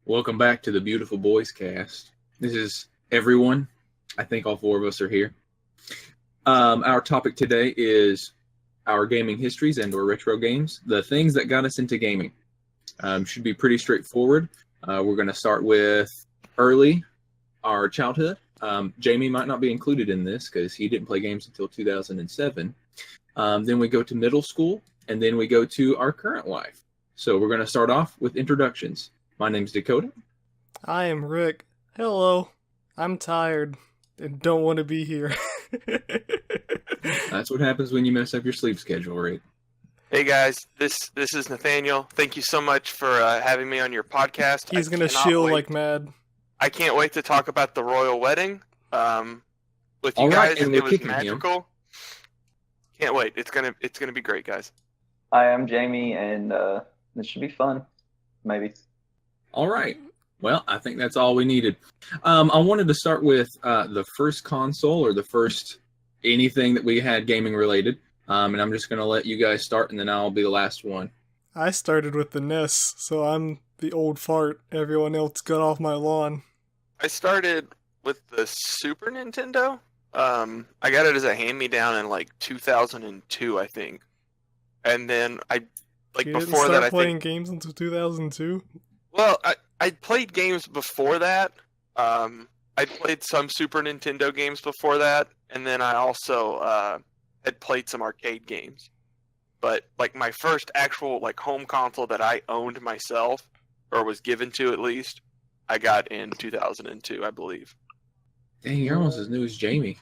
Welcome back to the beautiful Boycast. This is everyone. I think all four of us are here. Our topic today is our gaming histories and or retro games, the things that got us into gaming. Should be pretty straightforward. We're going to start with our childhood. Jamie might not be included in this because he didn't play games until 2007. Then we go to middle school, and then we go to our current life. So we're going to start off with introductions. My name's Dakota. I am Rick. Hello. I'm tired and don't want to be here. That's what happens when you mess up your sleep schedule, Rick. Hey guys, this is Nathaniel. Thank you so much for having me on your podcast. He's gonna shill like mad. I can't wait to talk about the royal wedding with you All right, guys. and It we're was kicking him. magical. Can't wait. It's gonna be great, guys. Hi, I'm Jamie, and this should be fun. Maybe. All right. Well, I think that's all we needed. I wanted to start with the first console or the first anything that we had gaming related. And I'm just going to let you guys start, and then I'll be the last one. I started with the NES, so I'm the old fart. Everyone else got off my lawn. I started with the Super Nintendo. I got it as a hand-me-down in like 2002, I think. And then You didn't before start that, I playing think. games until 2002? Well, I played games before that. I played some Super Nintendo games before that, and then I also had played some arcade games. But like my first actual like home console that I owned myself, or was given to at least, I got in 2002, I believe. Dang, you're almost as new as Jamie.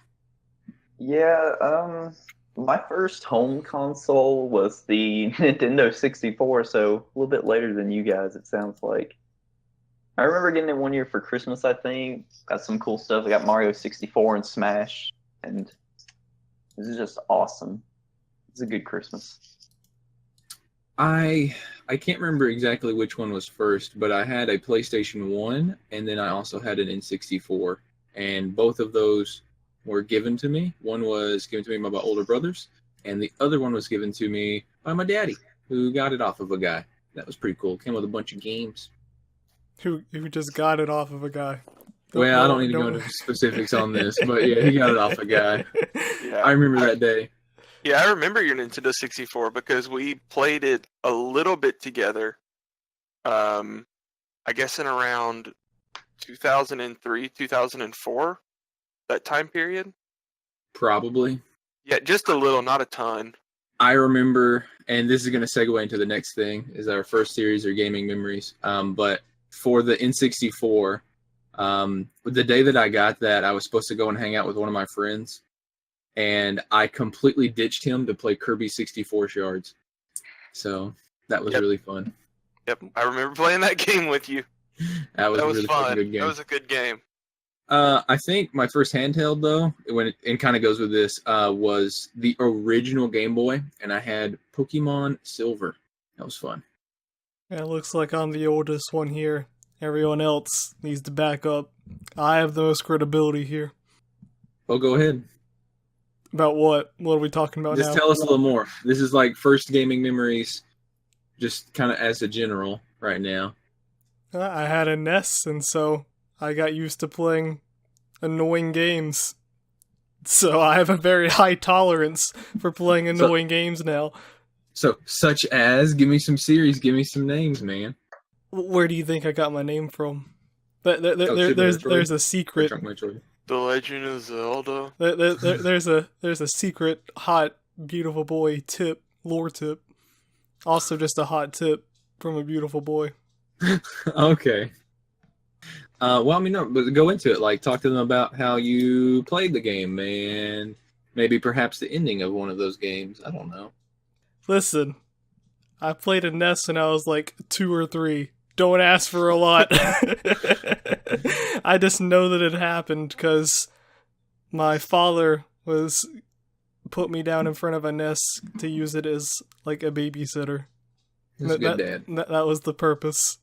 Yeah, my first home console was the Nintendo 64, so a little bit later than you guys, it sounds like. I remember getting it one year for Christmas, I think. Got some cool stuff. I got Mario 64 and Smash, and this is just awesome. It's a good Christmas. I can't remember exactly which one was first, but I had a PlayStation 1, and then I also had an N64. And both of those were given to me. One was given to me by my older brothers, and the other one was given to me by my daddy, who got it off of a guy. That was pretty cool. Came with a bunch of games. Who just got it off of a guy? Well, I don't need to go into specifics on this, but yeah, he got it off a guy. Yeah, I remember that day. Yeah, I remember your Nintendo 64 because we played it a little bit together. I guess in around 2003, 2004, that time period. Probably. Yeah, just a little, not a ton. I remember, and this is going to segue into the next thing, is our first series or gaming memories. But for the N64, the day that I got that, I was supposed to go and hang out with one of my friends, and I completely ditched him to play Kirby 64 Shards. So that was really fun. Yep, I remember playing that game with you. That was really fun. good game. That was a good game. I think my first handheld, though, it kind of goes with this, was the original Game Boy, and I had Pokemon Silver. That was fun. It looks like I'm the oldest one here. Everyone else needs to back up. I have the most credibility here. Oh, go ahead. About what? What are we talking about now? Just tell us a little more. This is like first gaming memories, just kind of as a general right now. I had a NES, and so I got used to playing annoying games. So I have a very high tolerance for playing annoying games now. So, such as, give me some series, give me some names, man. Where do you think I got my name from? There's a secret. The Legend of Zelda. There's a secret hot beautiful boy tip, lore tip. Also just a hot tip from a beautiful boy. Okay. Well, I mean, no, but go into it. Like, talk to them about how you played the game, and maybe perhaps the ending of one of those games. I don't know. Listen, I played a NES when I was like 2 or 3. Don't ask for a lot. I just know that it happened because my father put me down in front of a NES to use it as like a babysitter. That's a good dad. That was the purpose.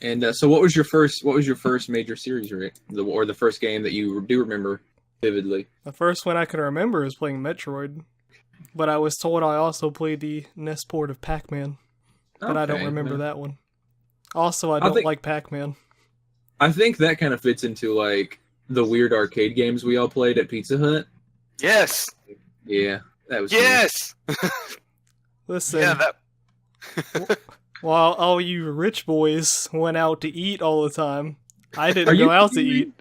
And so, what was your first major series, Rick? Or the first game that you do remember vividly? The first one I can remember is playing Metroid, but I was told I also played the NES port of Pac-Man, but I don't remember that one. Also, I I don't think- like Pac-Man. I think that kind of fits into like the weird arcade games we all played at Pizza Hut. Yes. Yeah, that was cool. Yes. Listen, Yeah. That. while all you rich boys went out to eat all the time, I Are didn't you go out to kidding me? eat.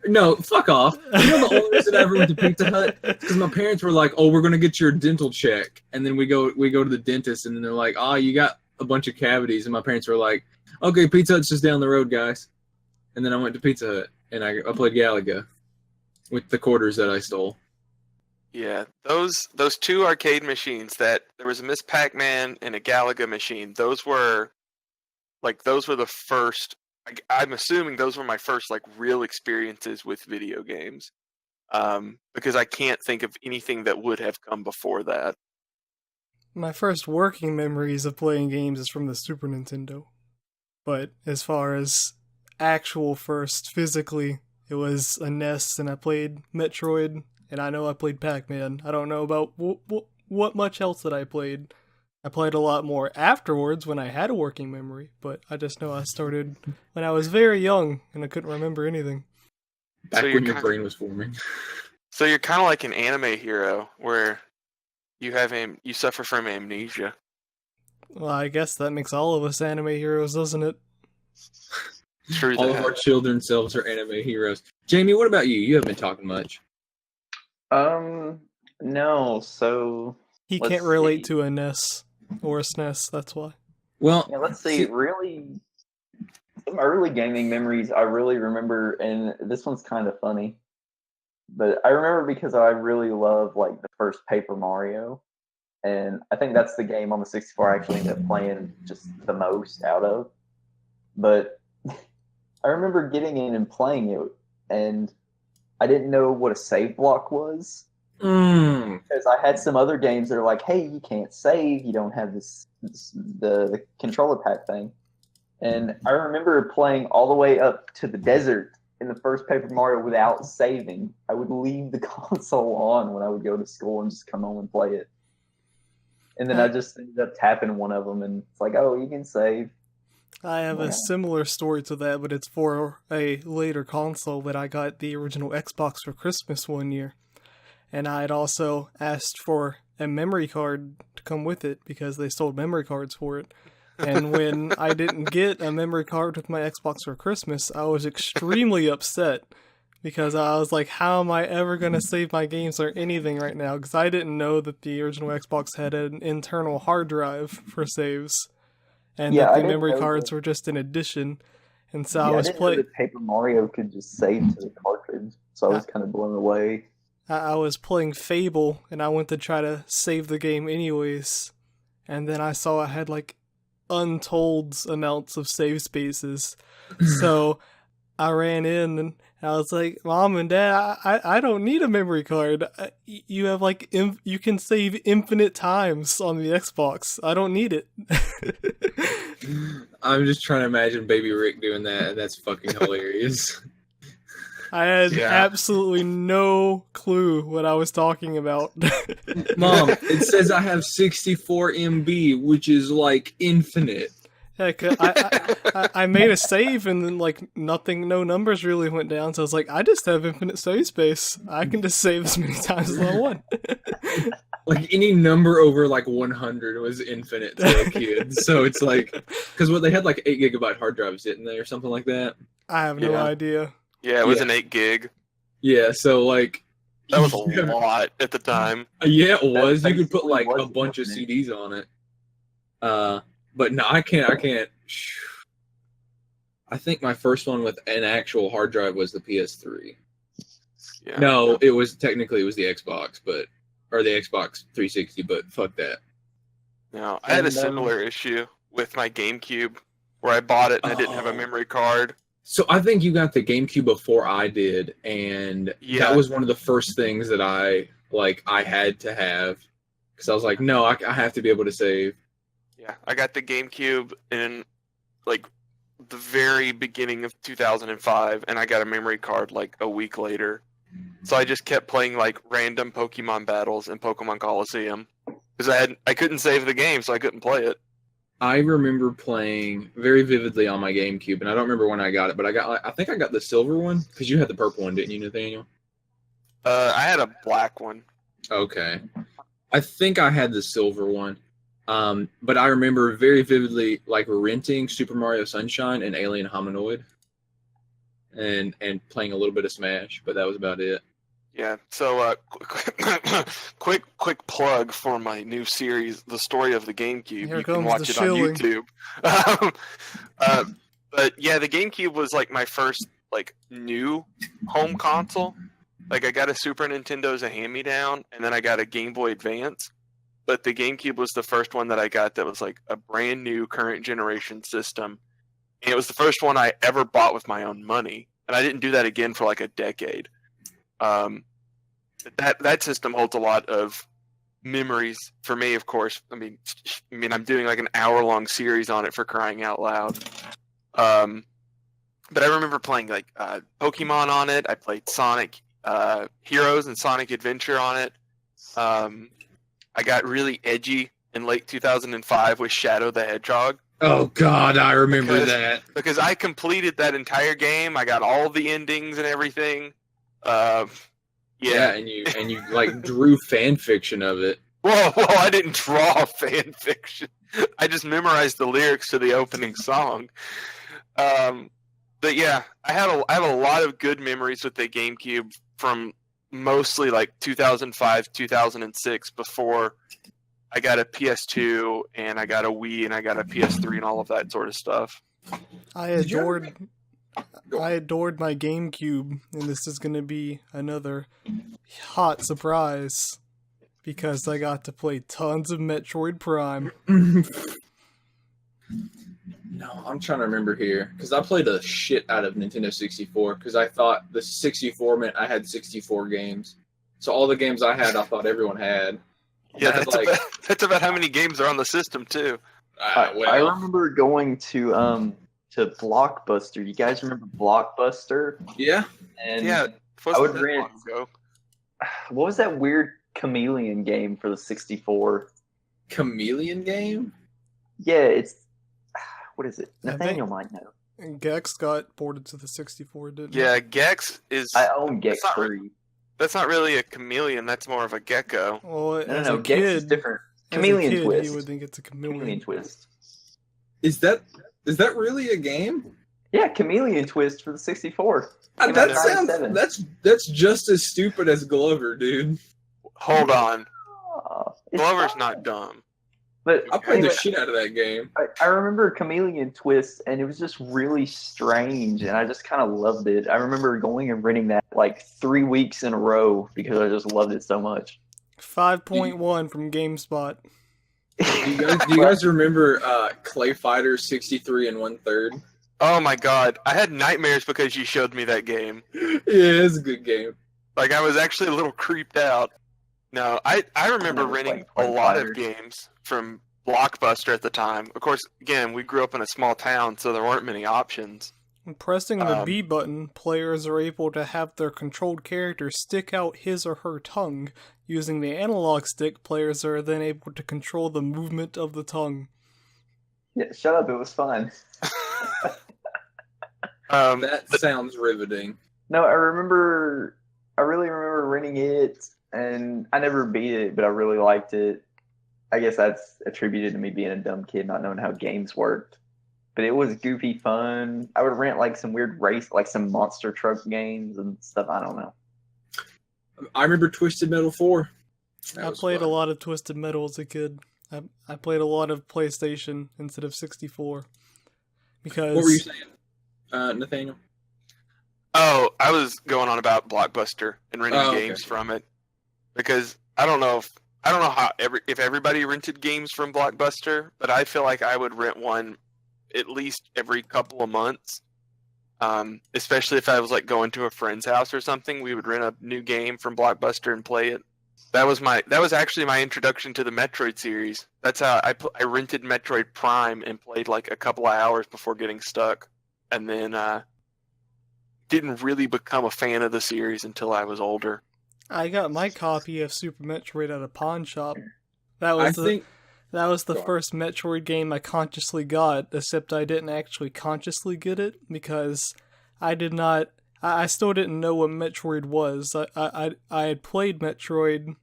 No, fuck off. You know the only reason I ever went to Pizza Hut because my parents were like, "Oh, we're gonna get your dental check," and then we go to the dentist, and then they're like, "Oh, you got a bunch of cavities," and my parents were like, "Okay, Pizza Hut's just down the road, guys." And then I went to Pizza Hut and I played Galaga with the quarters that I stole. Yeah, those two arcade machines that there was a Miss Pac-Man and a Galaga machine. Those were the first. I'm assuming those were my first like real experiences with video games, because I can't think of anything that would have come before that. My first working memories of playing games is from the Super Nintendo. But as far as actual first physically, it was a NES, and I played Metroid, and I know I played Pac-Man. I don't know about what much else that I played. I played a lot more afterwards when I had a working memory, but I just know I started when I was very young and I couldn't remember anything. Back So you're when your kinda- brain was forming. So you're kind of like an anime hero where you suffer from amnesia. Well, I guess that makes all of us anime heroes, doesn't it? True All of that. our children's selves are anime heroes. Jamie, what about you? You haven't been talking much. No. So He Let's can't relate see. to a NES or a SNES, that's why. Well, yeah, let's see. Really, some early gaming memories I really remember, and this one's kind of funny, but I remember because I really love like the first Paper Mario, and I think that's the game on the 64 I actually ended up playing just the most out of. But I remember getting in and playing it, and I didn't know what a save block was. Because I had some other games that are like, hey, you can't save, you don't have the controller pad thing. And I remember playing all the way up to the desert in the first Paper Mario without saving. I would leave the console on when I would go to school and just come home and play it. And then I just ended up tapping one of them, and it's like, oh, you can save. I have a Yeah. similar story to that, but it's for a later console. But I got the original Xbox for Christmas one year, and I had also asked for a memory card to come with it because they sold memory cards for it. And when I didn't get a memory card with my Xbox for Christmas, I was extremely upset because I was like, how am I ever going to save my games or anything right now? Because I didn't know that the original Xbox had an internal hard drive for saves, and Yeah, that I the didn't memory know cards that. were just an addition. And so Yeah, I I was didn't know playing. that Paper Mario could just save to the cartridge, so I was kind of blown away. I was playing Fable, and I went to try to save the game anyways, and then I saw I had like untold amounts of save spaces. So I ran in and I was like, Mom and Dad, I don't need a memory card. You have like, you can save infinite times on the Xbox. I don't need it. I'm just trying to imagine Baby Rick doing that, and that's fucking hilarious. I had Yeah. absolutely no clue what I was talking about. Mom, it says I have 64 MB, which is like infinite. Heck, I made a save and then like nothing, no numbers really went down. So I was like, I just have infinite save space. I can just save as many times as I want. Like any number over like 100 was infinite to a kid. So it's like, because what they had like 8 GB hard drives, didn't they, or something like that? I have no Yeah. idea. Yeah, it was Yeah. an 8 gig. Yeah. So like That was a lot at the time. Yeah, it was. You could put basically like a was bunch of infinite. CDs on it. But no, I can't. I think my first one with an actual hard drive was the PS3. Yeah. No, it was the Xbox, or the Xbox 360. But fuck that. No, I had a And, similar issue with my GameCube where I bought it and I didn't have a Oh. memory card. So I think you got the GameCube before I did, and Yeah. that was one of the first things that I had to have, because I was like, no, I have to be able to save. Yeah, I got the GameCube in like the very beginning of 2005, and I got a memory card like a week later. So I just kept playing like random Pokemon battles in Pokemon Coliseum because I couldn't save the game, so I couldn't play it. I remember playing very vividly on my GameCube, and I don't remember when I got it, but I think I got the silver one because you had the purple one, didn't you, Nathaniel? I had a black one. Okay. I think I had the silver one. But I remember very vividly like renting Super Mario Sunshine and Alien Hominoid and playing a little bit of Smash, but that was about it. Yeah. So, quick plug for my new series, The Story of the GameCube. Here You can comes watch the it on shilling. YouTube. But yeah, the GameCube was like my first like new home console. Like I got a Super Nintendo as a hand-me-down, and then I got a Game Boy Advance. But the GameCube was the first one that I got that was like a brand new current generation system. And it was the first one I ever bought with my own money. And I didn't do that again for like a decade. That system holds a lot of memories for me, of course. I mean, I'm doing like an hour-long series on it, for crying out loud. But I remember playing like Pokemon on it. I played Sonic Heroes and Sonic Adventure on it. I got really edgy in late 2005 with Shadow the Hedgehog. Oh God, I remember that. Because I completed that entire game. I got all the endings and everything. Yeah, and you like drew fan fiction of it. Well, I didn't draw fan fiction. I just memorized the lyrics to the opening song. But yeah, I have a lot of good memories with the GameCube from mostly like 2005, 2006, before I got a PS2 and I got a Wii and I got a PS3 and all of that sort of stuff. I adored my GameCube, and this is going to be another hot surprise because I got to play tons of Metroid Prime. No, I'm trying to remember here because I played a shit out of Nintendo 64 because I thought the 64 meant I had 64 games. So all the games I had, I thought everyone had. Yeah, that's about how many games are on the system too. I remember going to Blockbuster. You guys remember Blockbuster? Yeah. And yeah, I would rent. What was that weird chameleon game for the 64? Chameleon game? Yeah, it's what is it? Nathaniel might know. Gex got ported to the 64, didn't it? Yeah, Gex is. I own Gex 3. That's not really a chameleon. That's more of a gecko. Well, No, Gex is different. Chameleon Twist. You would think it's a Chameleon Twist. Is that really a game? Yeah, Chameleon Twist for the 64. That's just as stupid as Glover, dude. Hold on. Glover's fun. not dumb. But I played the shit out of that game. I remember Chameleon Twist, and it was just really strange, and I just kind of loved it. I remember going and renting that like 3 weeks in a row because I just loved it so much. 5.1 from GameSpot. Do you guys remember Clay Fighter 63 and 1/3? Oh my god, I had nightmares because you showed me that game. Yeah, it's a good game. Like, I was actually a little creeped out. No, I remember renting a lot of games from Blockbuster at the time. Of course, again, we grew up in a small town, so there weren't many options. When pressing the B button, players are able to have their controlled character stick out his or her tongue. Using the analog stick, players are then able to control the movement of the tongue. Yeah, shut up, it was fun. That sounds riveting. No, I really remember renting it, and I never beat it, but I really liked it. I guess that's attributed to me being a dumb kid, not knowing how games worked. But it was goofy fun. I would rent like some weird race, like some monster truck games and stuff. I don't know. I remember Twisted Metal 4. I played a lot of Twisted Metal as a kid. I played a lot of PlayStation instead of 64. Because what were you saying, Nathaniel? Oh, I was going on about Blockbuster and renting games from it, because I don't know how if everybody rented games from Blockbuster, but I feel like I would rent one at least every couple of months. Especially if I was like going to a friend's house or something, we would rent a new game from Blockbuster and play it. That was actually my introduction to the Metroid series. That's how I rented Metroid Prime and played like a couple of hours before getting stuck, and then didn't really become a fan of the series until I was older. I got my copy of Super Metroid at a pawn shop. That That was the Go on. first Metroid game I consciously got, except I didn't actually consciously get it because I did not. I still didn't know what Metroid was. I had played Metroid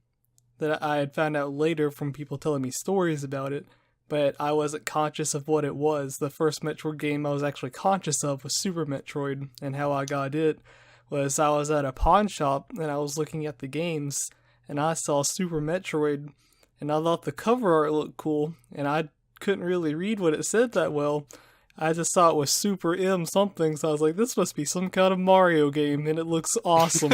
that I had found out later from people telling me stories about it, but I wasn't conscious of what it was. The first Metroid game I was actually conscious of was Super Metroid, and how I got it was I was at a pawn shop and I was looking at the games and I saw Super Metroid and I thought the cover art looked cool and I couldn't really read what it said that well. I just saw it was Super M something, so I was like, this must be some kind of Mario game, and it looks awesome.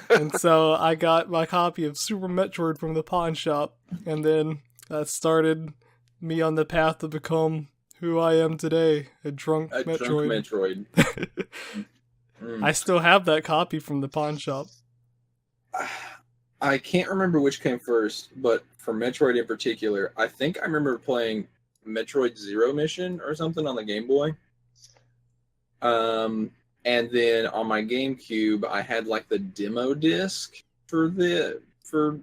And so I got my copy of Super Metroid from the pawn shop, and then that started me on the path to become who I am today, a drunk Metroid. I still have that copy from the pawn shop. I can't remember which came first, but for Metroid in particular, I think I remember playing Metroid Zero Mission or something on the Game Boy. And then on my GameCube, I had like the demo disc for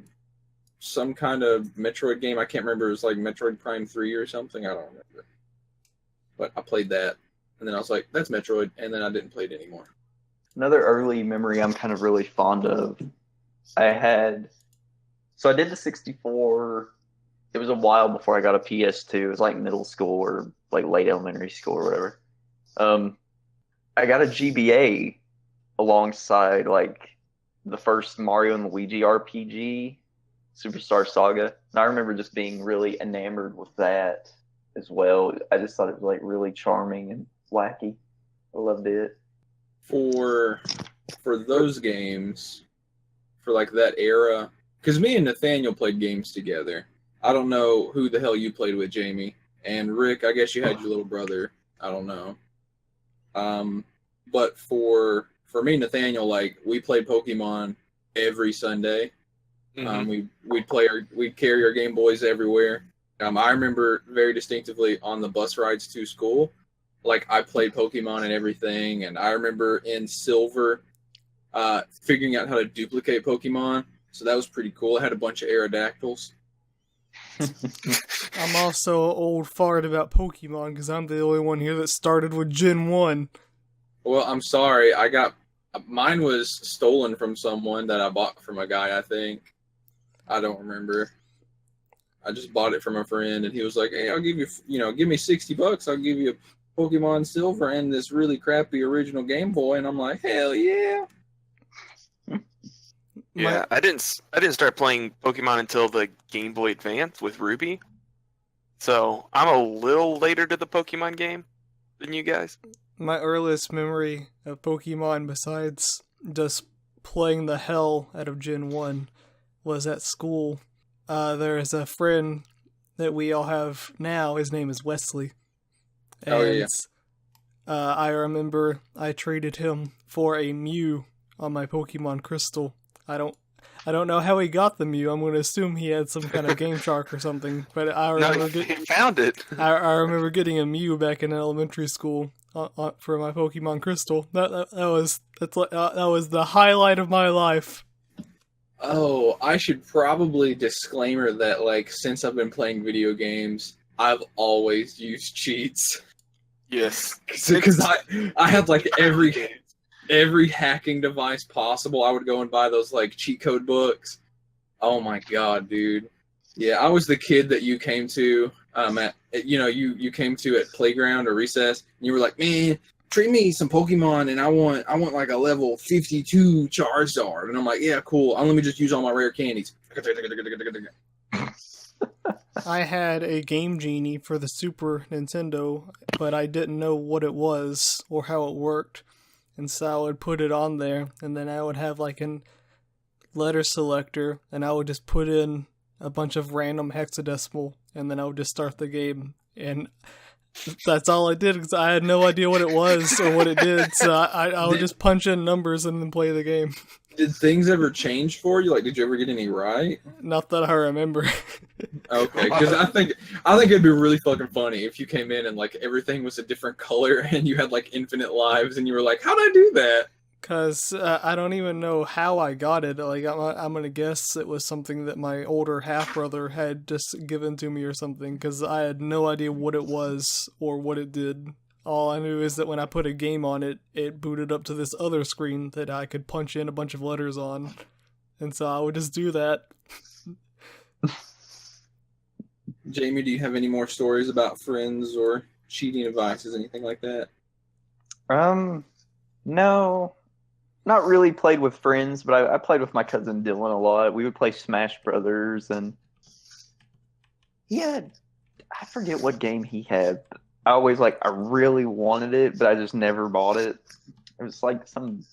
some kind of Metroid game. I can't remember. It was like Metroid Prime 3 or something. I don't remember. But I played that, and then I was like, that's Metroid, and then I didn't play it anymore. Another early memory I'm kind of really fond of. I did the 64. It was a while before I got a PS2. It was like middle school or like late elementary school or whatever. I got a GBA alongside like the first Mario and Luigi RPG, Superstar Saga. And I remember just being really enamored with that as well. I just thought it was like really charming and wacky. I loved it. For those games, for like that era, because me and Nathaniel played games together. I don't know who the hell you played with, Jamie. And Rick, I guess you had your little brother. I don't know. But for me, Nathaniel, like we played Pokemon every Sunday. Mhm. We'd carry our Game Boys everywhere. I remember very distinctively on the bus rides to school, like I played Pokemon and everything. And I remember in Silver, figuring out how to duplicate Pokemon. So that was pretty cool. I had a bunch of Aerodactyls. I'm also an old fart about Pokemon because I'm the only one here that started with Gen 1. Well, I'm sorry. Mine was stolen from someone that I bought from a guy, I think. I don't remember. I just bought it from a friend, and he was like, hey, I'll give you, give me $60. I'll give you a Pokemon Silver and this really crappy original Game Boy. And I'm like, hell yeah. Yeah, I didn't start playing Pokemon until the Game Boy Advance with Ruby. So I'm a little later to the Pokemon game than you guys. My earliest memory of Pokemon, besides just playing the hell out of Gen 1, was at school. There is a friend that we all have now. His name is Wesley. And Oh, yeah. I remember I traded him for a Mew on my Pokemon Crystal. I don't know how he got the Mew. I'm going to assume he had some kind of Game Shark or something. But I remember he found it. I remember getting a Mew back in elementary school for my Pokemon Crystal. That was the highlight of my life. Oh, I should probably disclaimer that, like, since I've been playing video games, I've always used cheats. Yes. Because I had, like, every hacking device possible. I would go and buy those like cheat code books. Oh my god, dude. Yeah, I was the kid that you came to you came to at playground or recess, and you were like, man, trade me some Pokemon, and I want like a level 52 Charizard. And I'm like, yeah, cool. Let me just use all my rare candies. I had a Game Genie for the Super Nintendo, but I didn't know what it was or how it worked. And so I would put it on there, and then I would have like a letter selector, and I would just put in a bunch of random hexadecimal, and then I would just start the game. And that's all I did, because I had no idea what it was or what it did, so I would just punch in numbers and then play the game. Did things ever change for you? Like, did you ever get any right? Not that I remember. Okay, because I think it'd be really fucking funny if you came in and like everything was a different color and you had like infinite lives and you were like, how'd I do that? Cause I don't even know how I got it. Like I'm gonna guess it was something that my older half brother had just given to me or something. Cause I had no idea what it was or what it did. All I knew is that when I put a game on it, it booted up to this other screen that I could punch in a bunch of letters on, and so I would just do that. Jamie, do you have any more stories about friends or cheating devices, anything like that? No, not really played with friends, but I played with my cousin Dylan a lot. We would play Smash Brothers, and he had, I forget what game he had. I always I really wanted it, but I just never bought it. It was like some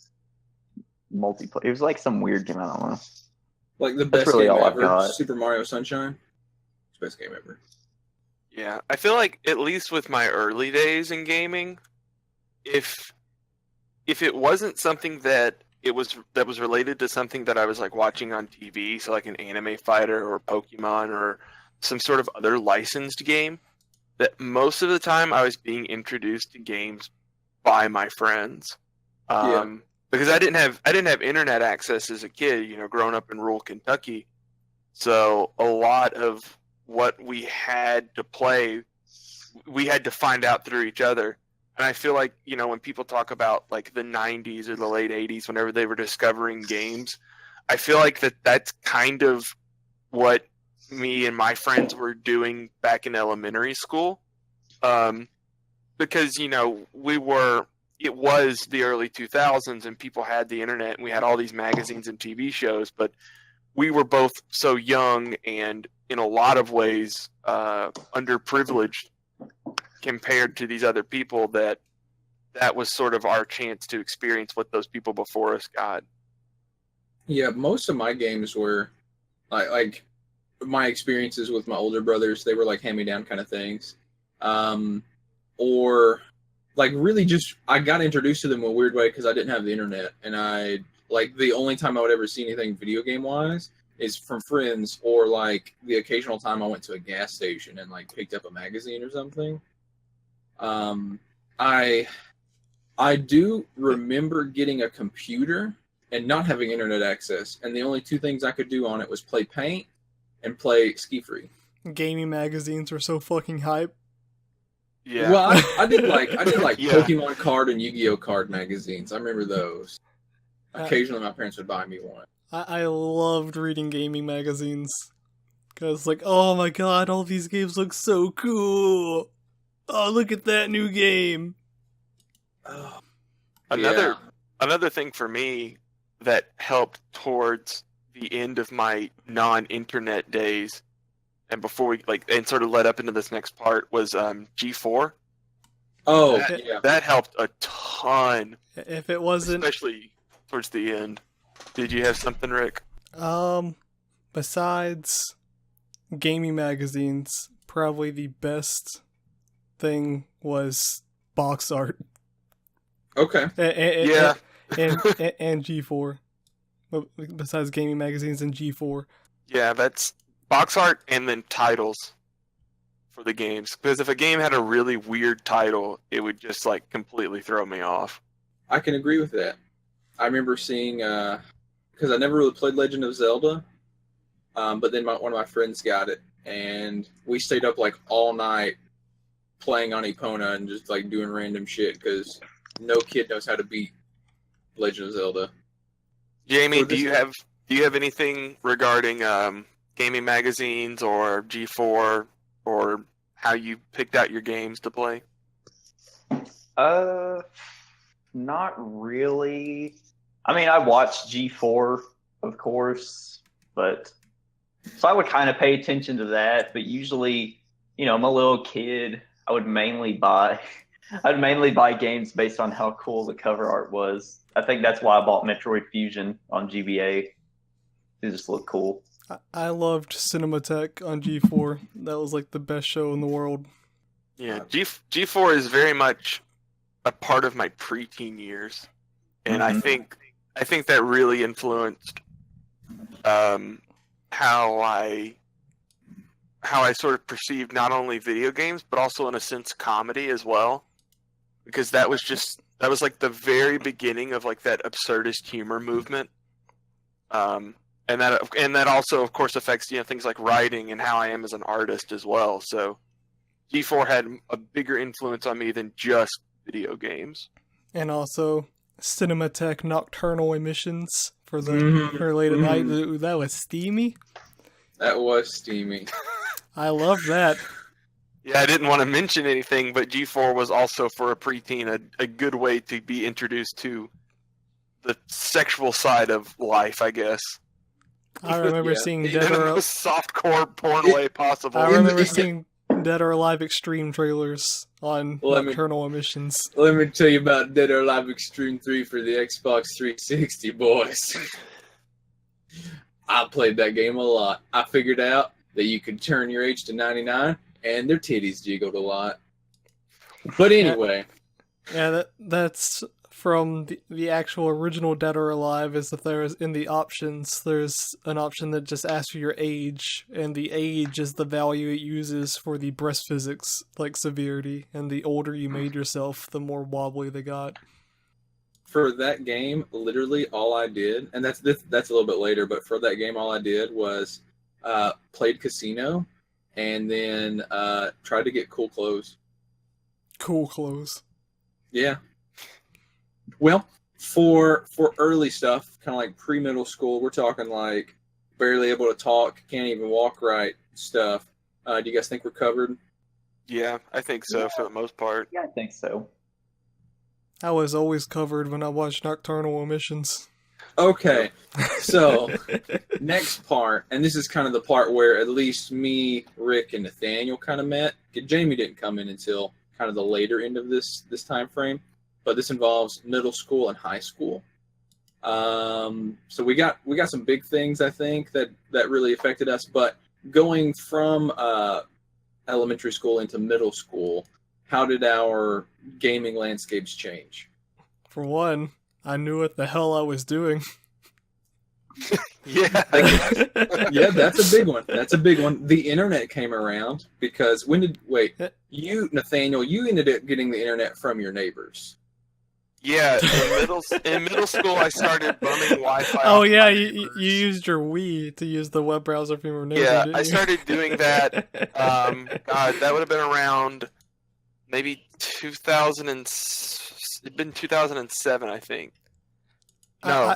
multiplayer. It was like some weird game. I don't know. Like the That's best really game all I've ever, got. Super Mario Sunshine. It's the best game ever. Yeah, I feel like at least with my early days in gaming, if it wasn't something that was related to something that I was like watching on TV, so like an anime fighter or Pokemon or some sort of other licensed game, that most of the time I was being introduced to games by my friends. Because I didn't have internet access as a kid, growing up in rural Kentucky. So a lot of what we had to play, we had to find out through each other. And I feel like, when people talk about like the 90s or the late 80s, whenever they were discovering games, I feel like that's kind of what me and my friends were doing back in elementary school. Because, it was the early 2000s and people had the internet and we had all these magazines and TV shows, but we were both so young and in a lot of ways underprivileged compared to these other people that was sort of our chance to experience what those people before us got. Yeah, most of my games were like my experiences with my older brothers, they were like hand-me-down kind of things. Or like really just I got introduced to them in a weird way because I didn't have the internet, and I like the only time I would ever see anything video game wise is from friends, or like the occasional time I went to a gas station and like picked up a magazine or something. I do remember getting a computer and not having internet access, and the only two things I could do on it was play Paint and play Ski Free. Gaming magazines were so fucking hype. Yeah. Well, I did like Yeah. Pokemon card and Yu-Gi-Oh card magazines. I remember those. Occasionally, my parents would buy me one. I loved reading gaming magazines. Cause oh my god, all these games look so cool. Oh, look at that new game. Oh, Another thing for me that helped towards the end of my non-internet days, and before we and sort of led up into this next part, was G4. Oh, That helped a ton. If it wasn't, especially towards the end. Did you have something, Rick? Besides gaming magazines, probably the best thing was box art. Okay. Yeah. And G4. Besides gaming magazines and G4. Yeah, that's box art and then titles for the games. Because if a game had a really weird title, it would just completely throw me off. I can agree with that. I remember seeing, because I never really played Legend of Zelda, but then one of my friends got it, and we stayed up all night playing on Epona and just doing random shit because no kid knows how to beat Legend of Zelda. Jamie, do you have anything regarding gaming magazines or G4 or how you picked out your games to play? Not really. I mean, I watched G4, of course, but so I would kind of pay attention to that. But usually, I'm a little kid. I'd mainly buy games based on how cool the cover art was. I think that's why I bought Metroid Fusion on GBA. It just looked cool. I loved Cinematech on G4. That was the best show in the world. Yeah, G4 is very much a part of my preteen years, and I think that really influenced how I sort of perceived not only video games but also in a sense comedy as well, because that was just That was like the very beginning of like that absurdist humor movement. And that also, of course, affects things like writing and how I am as an artist as well. So G4 had a bigger influence on me than just video games. And also Cinematheque Nocturnal Emissions for the Mhm, related night. mhm. Ooh, that was steamy. That was steamy. I love that. Yeah, I didn't want to mention anything, but G4 was also for a preteen a good way to be introduced to the sexual side of life, I guess. I remember Yeah. seeing In Dead the or most softcore porn way possible. I In remember the- seeing Dead or Alive Extreme trailers on Let me- Nocturnal Emissions. Let me tell you about Dead or Alive Extreme 3 for the Xbox 360, boys. I played that game a lot. I figured out that you could turn your age to 99, and their titties jiggled a lot. But anyway, Yeah, that's from the actual original Dead or Alive. Is that there's in the options, there's an option that just asks for your age, and the age is the value it uses for the breast physics, like severity. And the older you made yourself, the more wobbly they got. for that game, literally all I did, and that's a little bit later, but for that game, all I did was played casino, and then tried to get cool clothes. Cool clothes. Yeah. Well, for early stuff, kind of like pre-middle school, we're talking like barely able to talk, can't even walk right stuff. Do you guys think we're covered? Yeah, I think so for the most part. Yeah, I think so. I was always covered when I watched Nocturnal Emissions. Okay, so next part, and this is kind of the part where at least me, Rick, and Nathaniel kind of met. Jamie didn't come in until kind of the later end of this time frame, but this involves middle school and high school. So we got some big things, I think, that really affected us. But going from elementary school into middle school, how did our gaming landscapes change? For one, I knew what the hell I was doing. Yeah. Yeah, that's a big one. That's a big one. The internet came around because you, Nathaniel, you ended up getting the internet from your neighbors. Yeah, in middle school, I started bumming Wi-Fi. Oh off yeah, my you neighbors. used your Wii to use the web browser from your neighbor, Yeah, didn't I you? started doing that. God, that would have been around maybe 2000 and it'd been 2007, I think. No,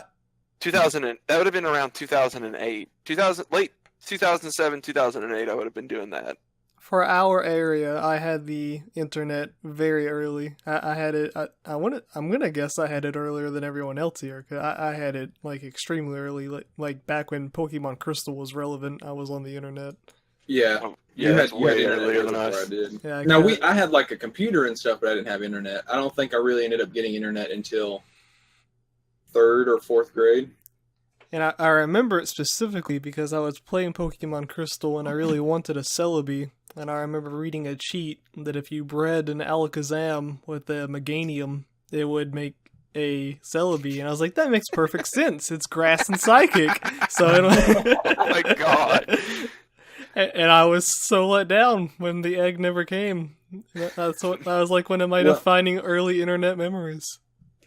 2000 that would have been around 2008, late 2007, 2008. I would have been doing that. For our area, I had the internet very early. I had it. I'm gonna guess I had it earlier than everyone else here. 'Cause I had it like extremely early, like back when Pokemon Crystal was relevant. I was on the internet. Yeah. Oh, You that's had way internet earlier than before us. I did. Yeah. Now I had like a computer and stuff, but I didn't have internet. I don't think I really ended up getting internet until 3rd or 4th grade. And I remember it specifically because I was playing Pokemon Crystal and I really wanted a Celebi. And I remember reading a cheat that if you bred an Alakazam with a Meganium, it would make a Celebi. And I was like, that makes perfect sense. It's grass and psychic. So Oh my God. And I was so let down when the egg never came. That's what I was like one of my Well- defining early internet memories.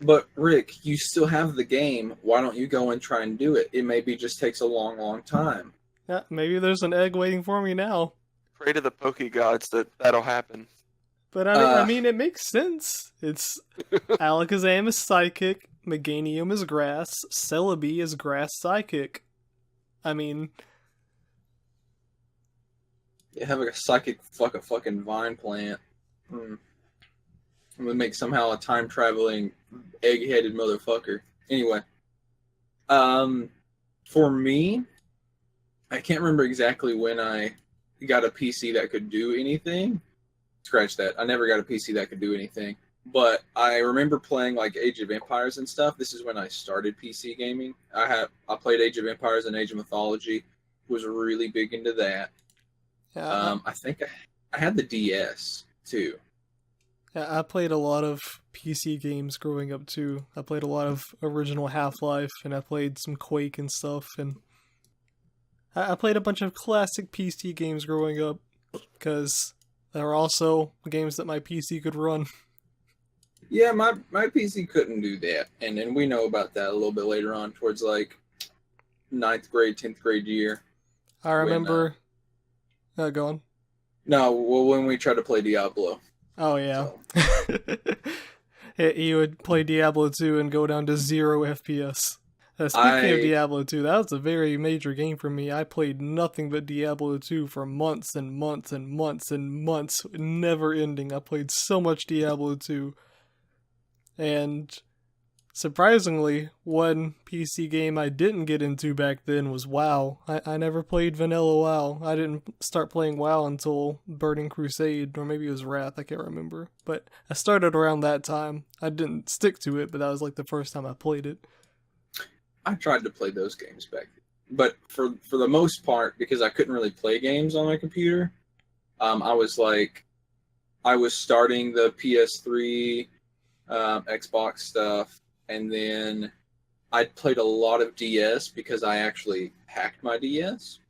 But Rick, you still have the game. Why don't you go and try and do it? It maybe just takes a long, long time. Yeah, maybe there's an egg waiting for me now. Pray to the Poke Gods that'll happen. But I mean, it makes sense. It's Alakazam is psychic, Meganium is grass, Celebi is grass psychic. I mean, You have a psychic fucking vine plant. I'm gonna make somehow a time traveling egg-headed motherfucker. Anyway, for me, I can't remember exactly when I got a PC that could do anything. Scratch that. I never got a PC that could do anything. But I remember playing like Age of Empires and stuff. This is when I started PC gaming. I played Age of Empires and Age of Mythology. Was really big into that. I think I had the DS too. I played a lot of PC games growing up too. I played a lot of original Half-Life, and I played some Quake and stuff, and I played a bunch of classic PC games growing up, because there were also games that my PC could run. Yeah, my PC couldn't do that, and then we know about that a little bit later on, towards like 9th grade, 10th grade year. I remember. Go on. No, well, when we tried to play Diablo. Oh yeah. So. He would play Diablo 2 and go down to 0 FPS. Speaking of Diablo 2, that was a very major game for me. I played nothing but Diablo 2 for months and months and months and months, never ending. I played so much Diablo 2. And surprisingly, one PC game I didn't get into back then was WoW. I never played vanilla WoW. I didn't start playing WoW until Burning Crusade, or maybe it was Wrath, I can't remember. But I started around that time. I didn't stick to it, but that was like the first time I played it. I tried to play those games back then. But for the most part, because I couldn't really play games on my computer, I was starting the PS3, Xbox stuff, and then I played a lot of DS because I actually hacked my DS.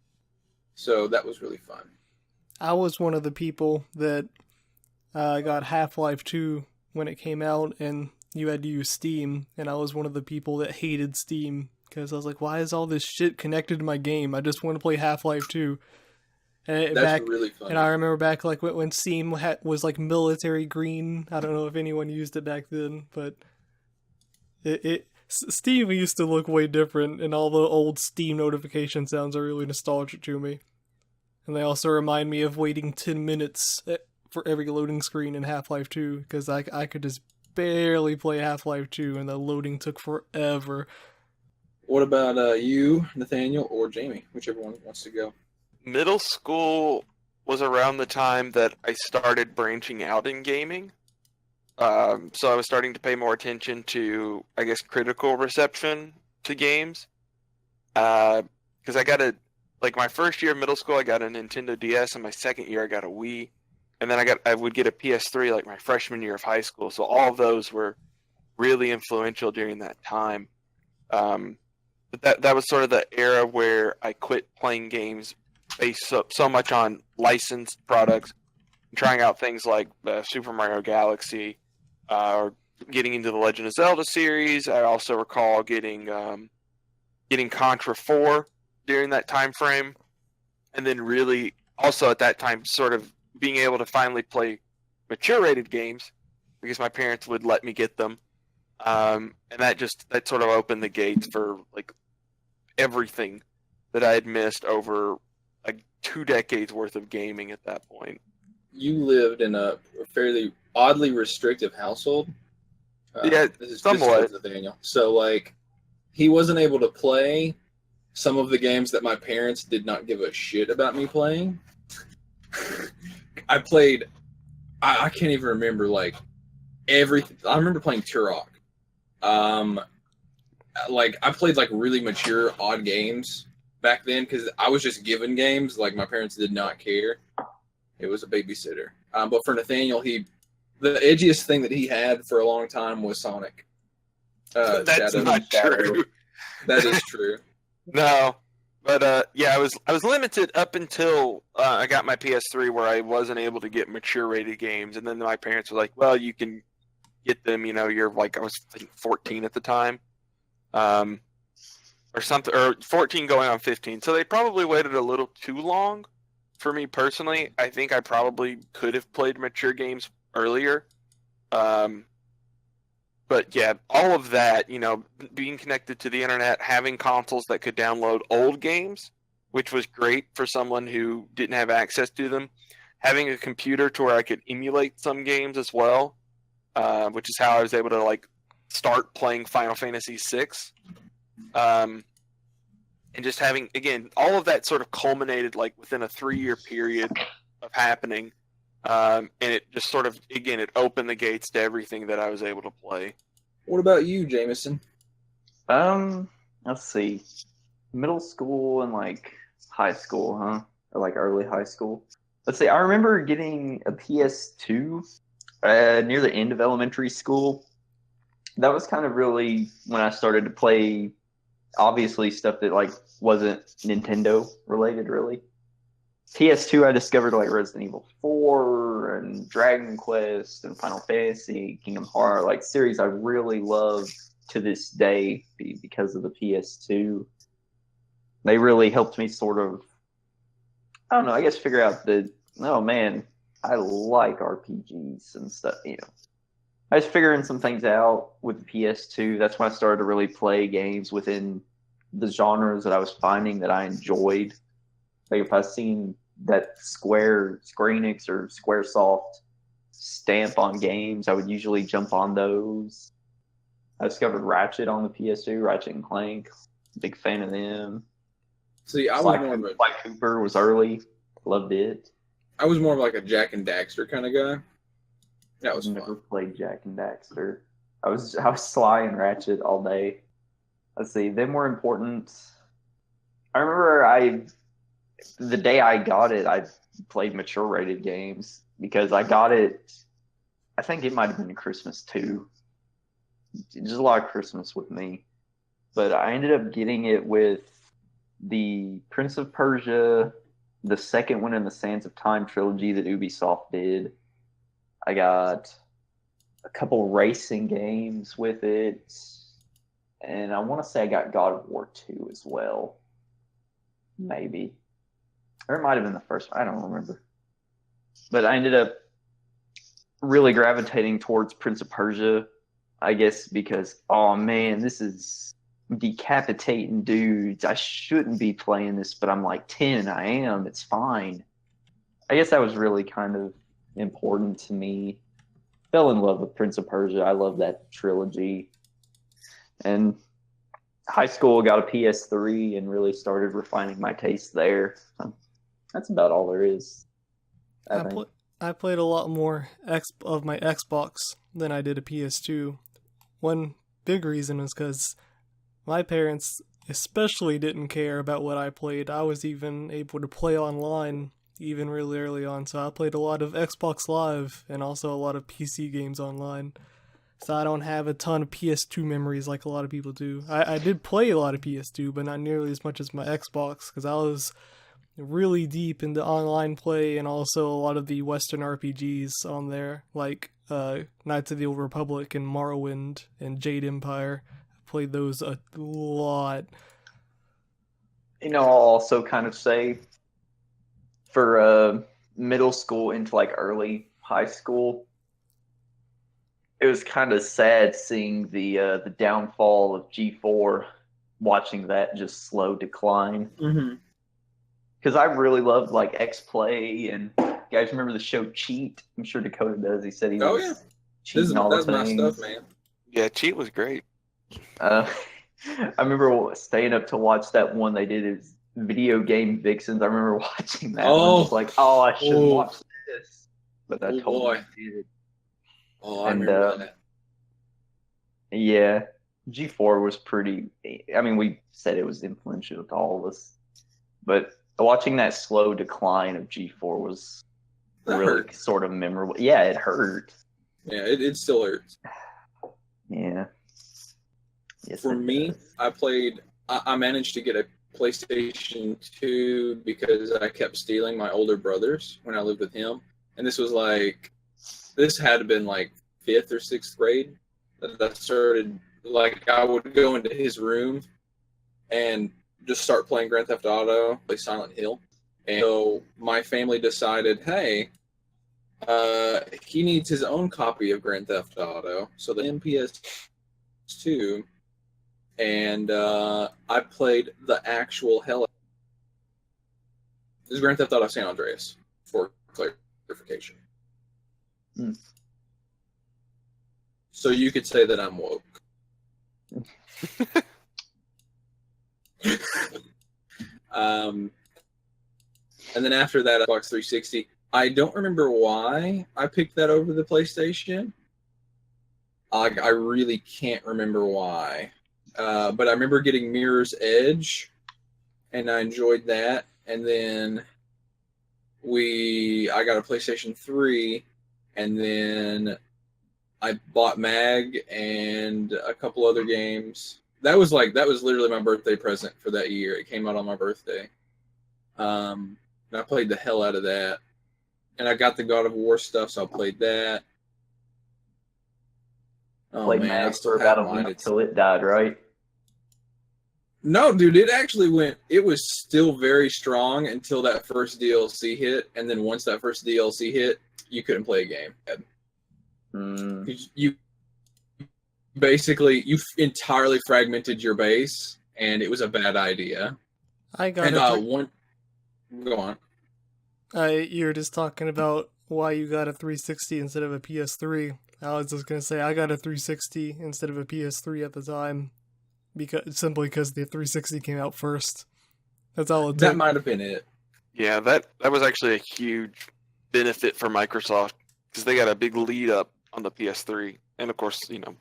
So that was really fun. I was one of the people that got Half-Life 2 when it came out, and you had to use Steam, and I was one of the people that hated Steam because I was like, why is all this shit connected to my game? I just want to play Half-Life 2. And That's really fun. And I remember back like when Steam was like military green. I don't know if anyone used it back then, but Steam used to look way different, and all the old Steam notification sounds are really nostalgic to me. And they also remind me of waiting 10 minutes for every loading screen in Half-Life 2, because I could just barely play Half-Life 2, and the loading took forever. What about you, Nathaniel, or Jamie? Whichever one wants to go. Middle school was around the time that I started branching out in gaming. So I was starting to pay more attention to, I guess, critical reception to games. Because I got my first year of middle school, I got a Nintendo DS, and my second year I got a Wii. And then I would get a PS3 like my freshman year of high school. So all of those were really influential during that time. But that was sort of the era where I quit playing games based so much on licensed products, trying out things like Super Mario Galaxy, or getting into the Legend of Zelda series. I also recall getting Contra 4 during that time frame, and then really also at that time sort of being able to finally play mature rated games because my parents would let me get them, and that sort of opened the gates for like everything that I had missed over like 2 decades worth of gaming at that point. You lived in a fairly oddly restrictive household. Yeah, somewhat. This is Nathaniel. So like, he wasn't able to play some of the games that my parents did not give a shit about me playing. I can't even remember like everything. I remember playing Turok. Like I played like really mature, odd games back then because I was just given games. Like my parents did not care. It was a babysitter. But for Nathaniel, the edgiest thing that he had for a long time was Sonic. That's not true. That is true. No, but yeah, I was limited up until I got my PS3, where I wasn't able to get mature rated games, and then my parents were like, "Well, you can get them. You know, you're like I was 14 at the time, or something, or 14 going on 15." So they probably waited a little too long for me personally. I think I probably could have played mature games earlier. But yeah, all of that, you know, being connected to the internet, having consoles that could download old games, which was great for someone who didn't have access to them, having a computer to where I could emulate some games as well, which is how I was able to like start playing Final Fantasy VI. And just having, again, all of that sort of culminated like within a 3-year period of happening. And it just sort of, again, it opened the gates to everything that I was able to play. What about you, Jameson? Let's see. Middle school and like high school, huh? Or like early high school. Let's see. I remember getting a PS2 near the end of elementary school. That was kind of really when I started to play, obviously, stuff that like wasn't Nintendo related, really. PS2, I discovered like Resident Evil 4 and Dragon Quest and Final Fantasy, Kingdom Hearts, like series I really love to this day because of the PS2. They really helped me sort of, I don't know, I guess figure out that, oh man, I like RPGs and stuff, you know. I was figuring some things out with the PS2. That's when I started to really play games within the genres that I was finding that I enjoyed. Like if I seen that Square Enix or Squaresoft stamp on games, I would usually jump on those. I discovered Ratchet on the PS2, Ratchet and Clank. Big fan of them. See, I was more of a Sly Cooper was early. Loved it. I was more of like a Jack and Daxter kind of guy. That was Never fun. played Jack and Daxter. I was Sly and Ratchet all day. Let's see, them were important. I remember the day I got it, I played mature rated games because I got it. I think it might have been Christmas too. Just a lot of Christmas with me, but I ended up getting it with the Prince of Persia, the second one in the Sands of Time trilogy that Ubisoft did. I got a couple racing games with it, and I want to say I got God of War 2 as well. Maybe. Or it might have been the first one. I don't remember. But I ended up really gravitating towards Prince of Persia, I guess, because, oh man, this is decapitating dudes. I shouldn't be playing this, but I'm like 10. I am. It's fine. I guess that was really kind of important to me. Fell in love with Prince of Persia. I love that trilogy. And high school, got a PS3 and really started refining my taste there. That's about all there is. I played a lot more of my Xbox than I did a PS2. One big reason was because my parents especially didn't care about what I played. I was even able to play online even really early on, so I played a lot of Xbox Live and also a lot of PC games online. So I don't have a ton of PS2 memories like a lot of people do. I did play a lot of PS2, but not nearly as much as my Xbox, because I was really deep into online play and also a lot of the Western RPGs on there, like Knights of the Old Republic and Morrowind and Jade Empire. I played those a lot. You know, I'll also kind of say for middle school into like early high school, it was kind of sad seeing the downfall of G4, watching that just slow decline. Mm-hmm. Because I really loved like X-Play, and you guys remember the show Cheat? I'm sure Dakota does. He said he was cheating all the my things. stuff, man. Yeah, Cheat was great. I remember staying up to watch that one they did. It was Video Game Vixens. I remember watching that one. Just like, oh, I should watch this, but I totally did. Oh, I remember that. Yeah, G4 was pretty. I mean, we said it was influential to all of us, but watching that slow decline of G4 was really sort of memorable. Yeah, it hurt. Yeah, it still hurts. Yeah. Yes, for me, I managed to get a PlayStation 2 because I kept stealing my older brother's when I lived with him. And this had to have been like 5th or 6th grade that I started, like I would go into his room and just start playing Grand Theft Auto, play Silent Hill. And so my family decided, hey, he needs his own copy of Grand Theft Auto. So the PS2, and I played the actual hell. This is Grand Theft Auto San Andreas, for clarification. Mm. So you could say that I'm woke. And then after that, Xbox 360. I don't remember why I picked that over the PlayStation. I really can't remember why. But I remember getting Mirror's Edge, and I enjoyed that. And then I got a PlayStation 3, and then I bought Mag and a couple other games. That was literally my birthday present for that year. It came out on my birthday. and I played the hell out of that. And I got the God of War stuff, so I played that. Oh Played man, I Mag still for about have a mine. week until it died, right? No, dude, it actually went. It was still very strong until that first DLC hit, and then once that first DLC hit, you couldn't play a game. You basically entirely fragmented your base, and it was a bad idea. I got And one, go on. You were just talking about why you got a 360 instead of a PS3. I was just gonna say I got a 360 instead of a PS3 at the time, simply because the 360 came out first. That's all it took. That might have been it. Yeah, that was actually a huge benefit for Microsoft because they got a big lead up on the PS3, and of course,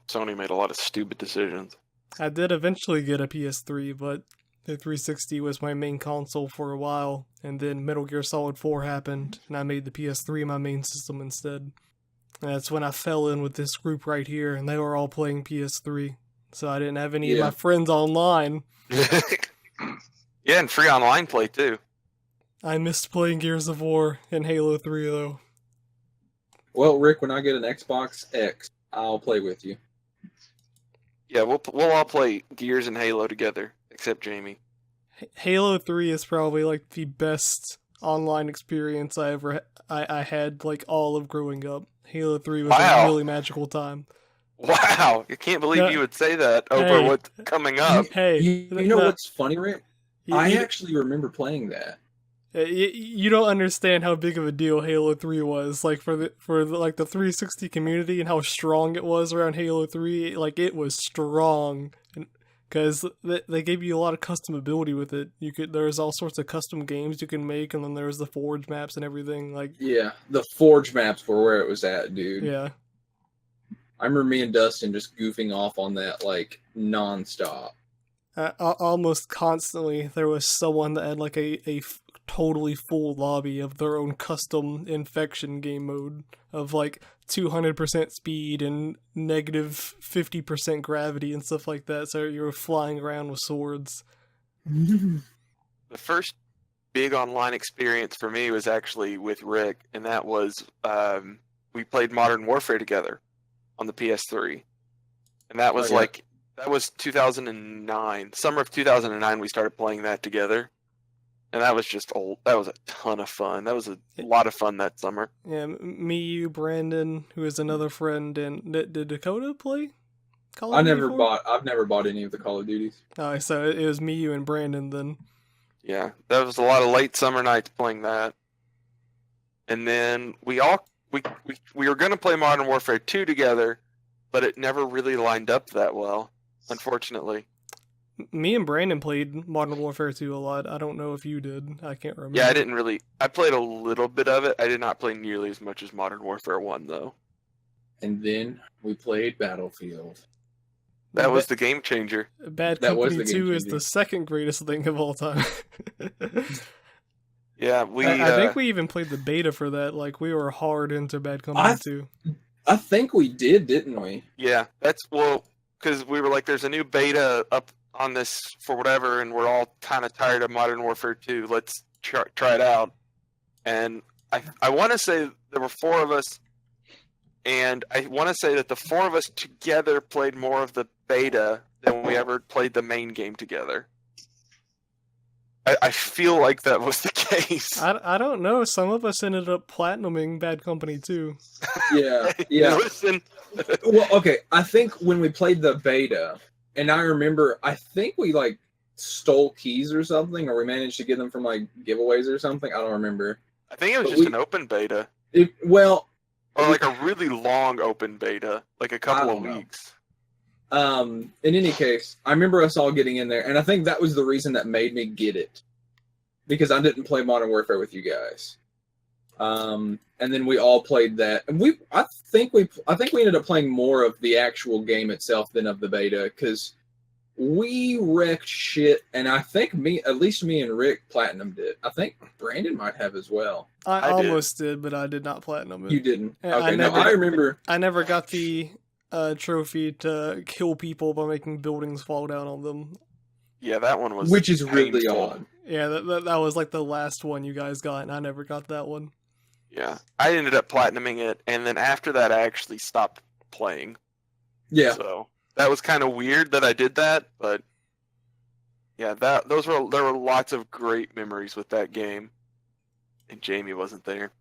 Sony made a lot of stupid decisions. I did eventually get a PS3, but the 360 was my main console for a while, and then Metal Gear Solid 4 happened, and I made the PS3 my main system instead. And that's when I fell in with this group right here, and they were all playing PS3, so I didn't have any of my friends online. Yeah, and free online play too. I missed playing Gears of War and Halo 3 though. Well, Rick, when I get an Xbox X, I'll play with you. Yeah, we'll all play Gears and Halo together, except Jamie. Halo 3 is probably like the best online experience I had like all of growing up. Halo 3 was a really magical time. Wow, I can't believe you would say that over what's coming up. Hey, you know what's funny, Rick? I actually remember playing that. You don't understand how big of a deal Halo 3 was, like for the 360 community and how strong it was around Halo 3. Like it was strong, because they gave you a lot of customability with it. There's all sorts of custom games you can make, and then there's the Forge maps and everything. Like yeah, the Forge maps were where it was at, dude. Yeah, I remember me and Dustin just goofing off on that like nonstop. Almost constantly, there was someone that had like a totally full lobby of their own custom infection game mode of like 200% speed and negative 50% gravity and stuff like that. So you were flying around with swords. The first big online experience for me was actually with Rick, and that was we played Modern Warfare together on the PS3, and that was that was 2009, summer of 2009. We started playing that together. And that was just old. That was a ton of fun. That was a lot of fun that summer. Yeah, me, you, Brandon, who is another friend, and did Dakota play Call of Duty? I've never bought any of the Call of Duties. Oh, so it was me, you, and Brandon then. Yeah, that was a lot of late summer nights playing that. And then we were going to play Modern Warfare 2 together, but it never really lined up that well, unfortunately. Me and Brandon played Modern Warfare 2 a lot. I don't know if you did. I can't remember. Yeah, I played a little bit of it. I did not play nearly as much as Modern Warfare 1, though. And then we played Battlefield. That was the game changer. Bad Company 2 is the second greatest thing of all time. Yeah, I think we even played the beta for that. Like, we were hard into Bad Company 2. I think we did, didn't we? Yeah, because we were like, there's a new beta up on this for whatever, and we're all kind of tired of Modern Warfare 2. Let's try it out. And I want to say there were 4 of us, and I want to say that the 4 of us together played more of the beta than we ever played the main game together. I feel like that was the case. I don't know. Some of us ended up platinuming Bad Company 2. Yeah. Listen. Well, okay. I think when we played the beta, and I remember, I think we like stole keys or something, or we managed to get them from like giveaways or something. I don't remember. I think it was just an open beta. Or like a really long open beta, like a couple of weeks. In any case, I remember us all getting in there, and I think that was the reason that made me get it, because I didn't play Modern Warfare with you guys. And then we all played that, and I think we ended up playing more of the actual game itself than of the beta, because we wrecked shit, and I think at least me and Rick platinumed it. I think Brandon might have as well. I almost did, but I did not platinum it. You didn't? Okay, I remember. I never got the trophy to kill people by making buildings fall down on them. Yeah, that one was which is really painful. odd. Yeah, that was like the last one you guys got, and I never got that one. Yeah, I ended up platinuming it, and then after that, I actually stopped playing. Yeah. So that was kind of weird that I did that, but yeah, there were lots of great memories with that game, and Jamie wasn't there.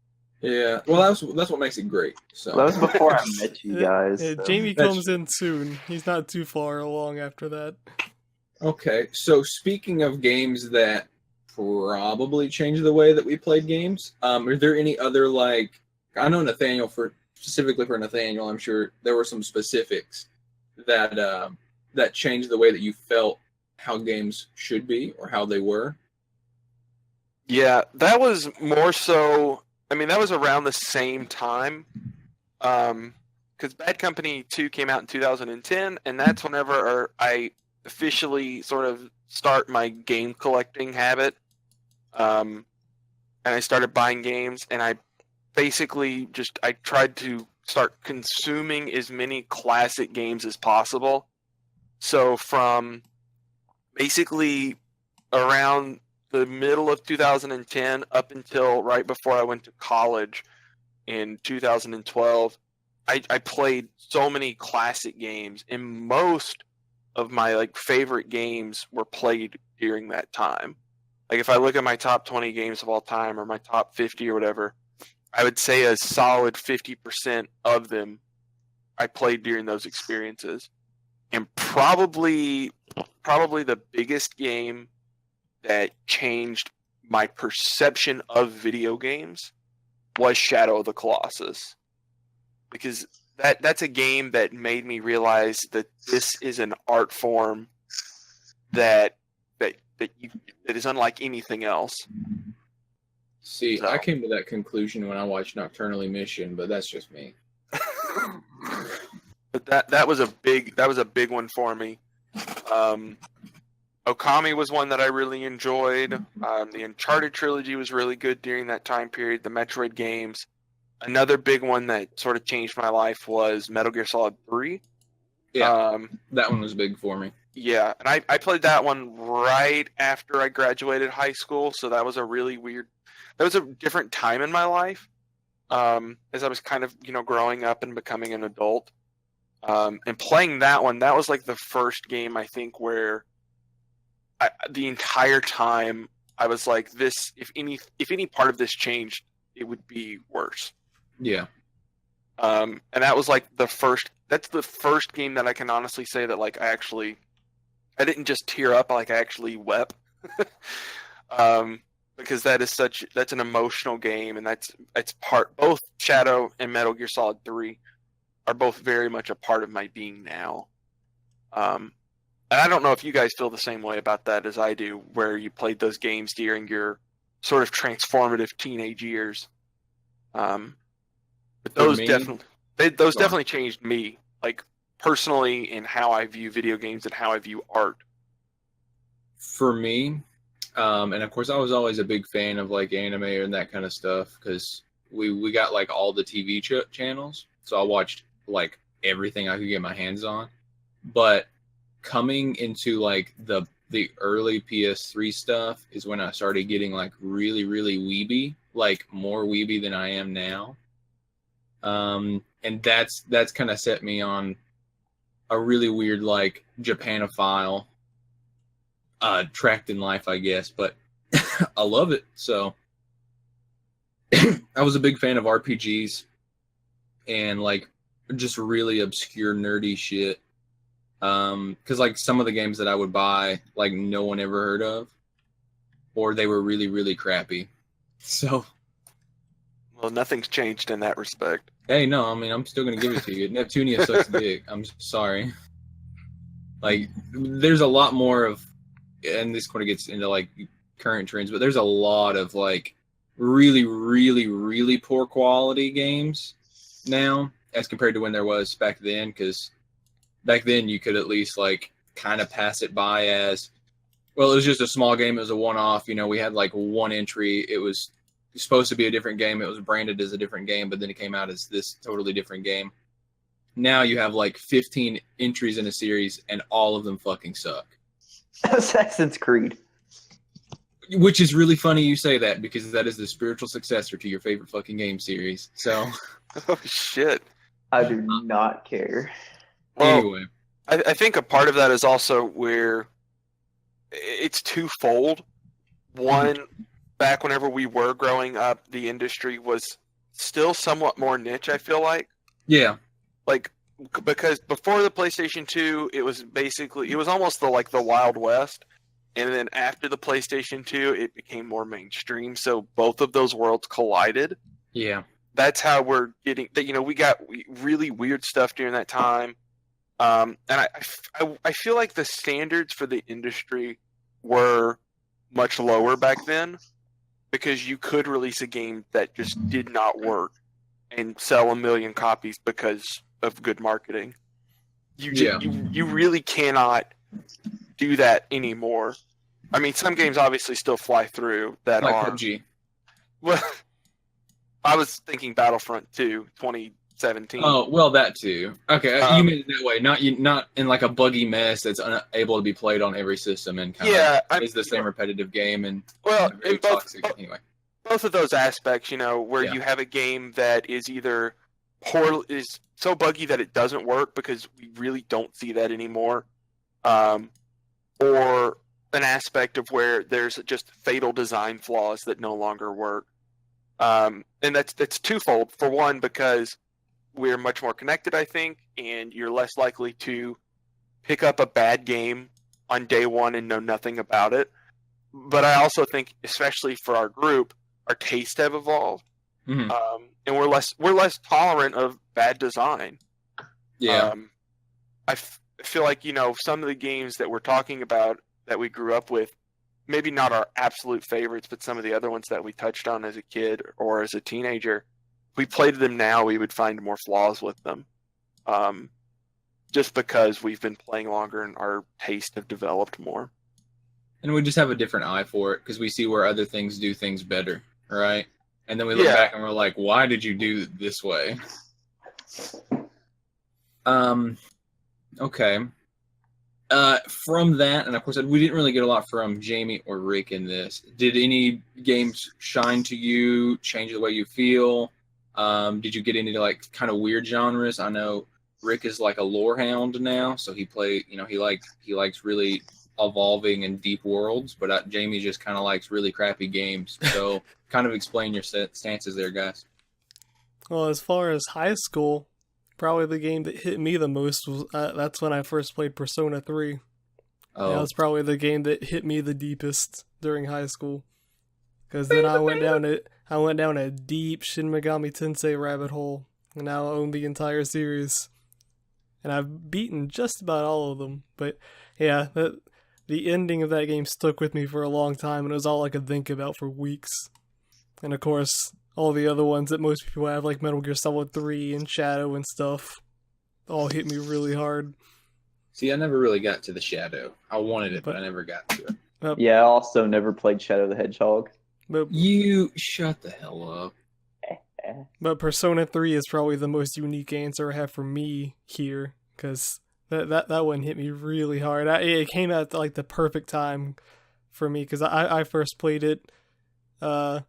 Yeah. Well, that's what makes it great. So That was before I met you guys. Yeah, so- Jamie That's comes in soon. He's not too far along after that. Okay, so speaking of games that probably changed the way that we played games, are there any other, like, I know Nathaniel, specifically for Nathaniel, I'm sure there were some specifics that that changed the way that you felt how games should be or how they were. Yeah, that was more so. I mean, that was around the same time, because Bad Company 2 came out in 2010, and that's whenever I officially sort of start my game collecting habit. And I started buying games, and I basically I tried to start consuming as many classic games as possible. So from basically around the middle of 2010 up until right before I went to college in 2012, I played so many classic games, and most of my like favorite games were played during that time. Like if I look at my top 20 games of all time or my top 50 or whatever, I would say a solid 50% of them I played during those experiences. And probably the biggest game that changed my perception of video games was Shadow of the Colossus. Because that's a game that made me realize that this is an art form that is unlike anything else. See, So. I came to that conclusion when I watched Nocturnal Emission, but that's just me. But that was a big one for me. Okami was one that I really enjoyed. The Uncharted trilogy was really good during that time period. The Metroid games. Another big one that sort of changed my life was Metal Gear Solid 3. Yeah, that one was big for me. Yeah, and I played that one right after I graduated high school, so that was a really weird. That was a different time in my life, as I was kind of growing up and becoming an adult. And playing that one, that was like the first game I think where the entire time I was like, this if any part of this changed, it would be worse. Yeah. And that was like that's the first game that I can honestly say that like I didn't just tear up, like I actually wept. Because that's an emotional game, and it's both Shadow and Metal Gear Solid 3 are both very much a part of my being now. And I don't know if you guys feel the same way about that as I do, where you played those games during your sort of transformative teenage years. But those definitely changed me, like personally, in how I view video games and how I view art. For me, and of course, I was always a big fan of like anime and that kind of stuff because we got like all the TV channels, so I watched like everything I could get my hands on. But coming into like the early PS3 stuff is when I started getting like really, really weeby, like more weeby than I am now. And that's kind of set me on a really weird like Japanophile tract in life, I guess, but I love it. So I was a big fan of RPGs and like just really obscure nerdy shit. Because like some of the games that I would buy, like no one ever heard of, or they were really, really crappy. So, Well, nothing's changed in that respect. hey, no, I mean I'm still gonna give it to you. Neptunia sucks dick. I'm sorry. Like, there's a lot more of, and this kind of gets into like current trends, but there's a lot of like really, really, really poor quality games now as compared to when there was back then. Because back then you could at least like kind of pass it by as, well, it was just a small game. It was a one-off. We had like one entry. It was supposed to be a different game. It was branded as a different game, but then it came out as this totally different game. Now you have like 15 entries in a series and all of them fucking suck. Assassin's Creed. Which is really funny you say that, because that is the spiritual successor to your favorite fucking game series. So, Oh shit. I do not care. Well, anyway. I think a part of that is also where it's twofold. One, back whenever we were growing up, the industry was still somewhat more niche, I feel like. Yeah. Like, because before the PlayStation 2, it was almost the Wild West. And then after the PlayStation 2, it became more mainstream. So both of those worlds collided. Yeah. That's how we're getting that. We got really weird stuff during that time. And I feel like the standards for the industry were much lower back then, because you could release a game that just did not work and sell 1 million copies because of good marketing. You really cannot do that anymore. I mean, some games obviously still fly through that Like are. PUBG. Well, I was thinking Battlefront 2, 2017. Oh, well, that too. Okay, you Um, mean it that way, not in like a buggy mess that's unable to be played on every system and kind of is the same repetitive game and Well, very in both toxic. Anyway, both of those aspects, where Yeah. you have a game that is either is so buggy that it doesn't work, because we really don't see that anymore, or an aspect of where there's just fatal design flaws that no longer work. And that's twofold. For one, because we're much more connected, I think, and you're less likely to pick up a bad game on day one and know nothing about it. But I also think, especially for our group, our tastes have evolved, Mhm. and we're less tolerant of bad design. Yeah. I feel like some of the games that we're talking about that we grew up with, maybe not our absolute favorites, but some of the other ones that we touched on as a kid or as a teenager, if we played them now, we would find more flaws with them, just because we've been playing longer and our tastes have developed more. And we just have a different eye for it because we see where other things do things better, right? And then we look Yeah. back and we're like, why did you do it this way? Okay. From that, and of course, we didn't really get a lot from Jamie or Rick in this. Did any games shine to you, change the way you feel? Did you get into like kind of weird genres? I know Rick is like a lore hound now, so he likes really evolving and deep worlds, but Jamie just kind of likes really crappy games. So kind of explain your stances there, guys. Well, as far as high school, probably the game that hit me the most was that's when I first played Persona 3. Oh, That was probably the game that hit me the deepest during high school. Because then I went down a deep Shin Megami Tensei rabbit hole, and now I own the entire series. And I've beaten just about all of them. But yeah, the ending of that game stuck with me for a long time, and it was all I could think about for weeks. And of course, all the other ones that most people have, like Metal Gear Solid 3 and Shadow and stuff, all hit me really hard. see, I never really got to the Shadow. I wanted it, but I never got to it. Yeah, I also never played Shadow the Hedgehog. You shut the hell up. But Persona 3 is probably the most unique answer I have for me here, because that one hit me really hard. It came at like the perfect time for me, because I first played it, I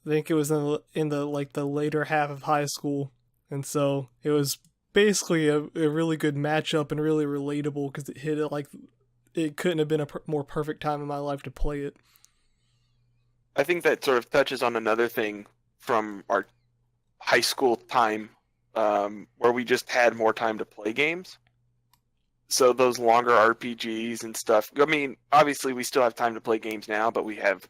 think it was in the like the later half of high school, and so it was basically a really good matchup and really relatable, because it hit it like it couldn't have been a more perfect time in my life to play it. I think that sort of touches on another thing from our high school time, where we just had more time to play games. So those longer RPGs and stuff. I mean, obviously we still have time to play games now, but we have,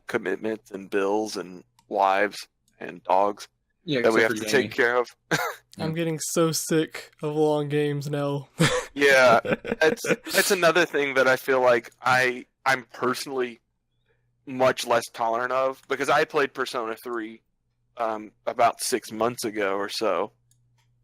commitments and bills and wives and dogs that we have to take care of. I'm getting so sick of long games now. Yeah, that's another thing that I feel like I'm personally much less tolerant of, because I played Persona 3 about 6 months ago or so,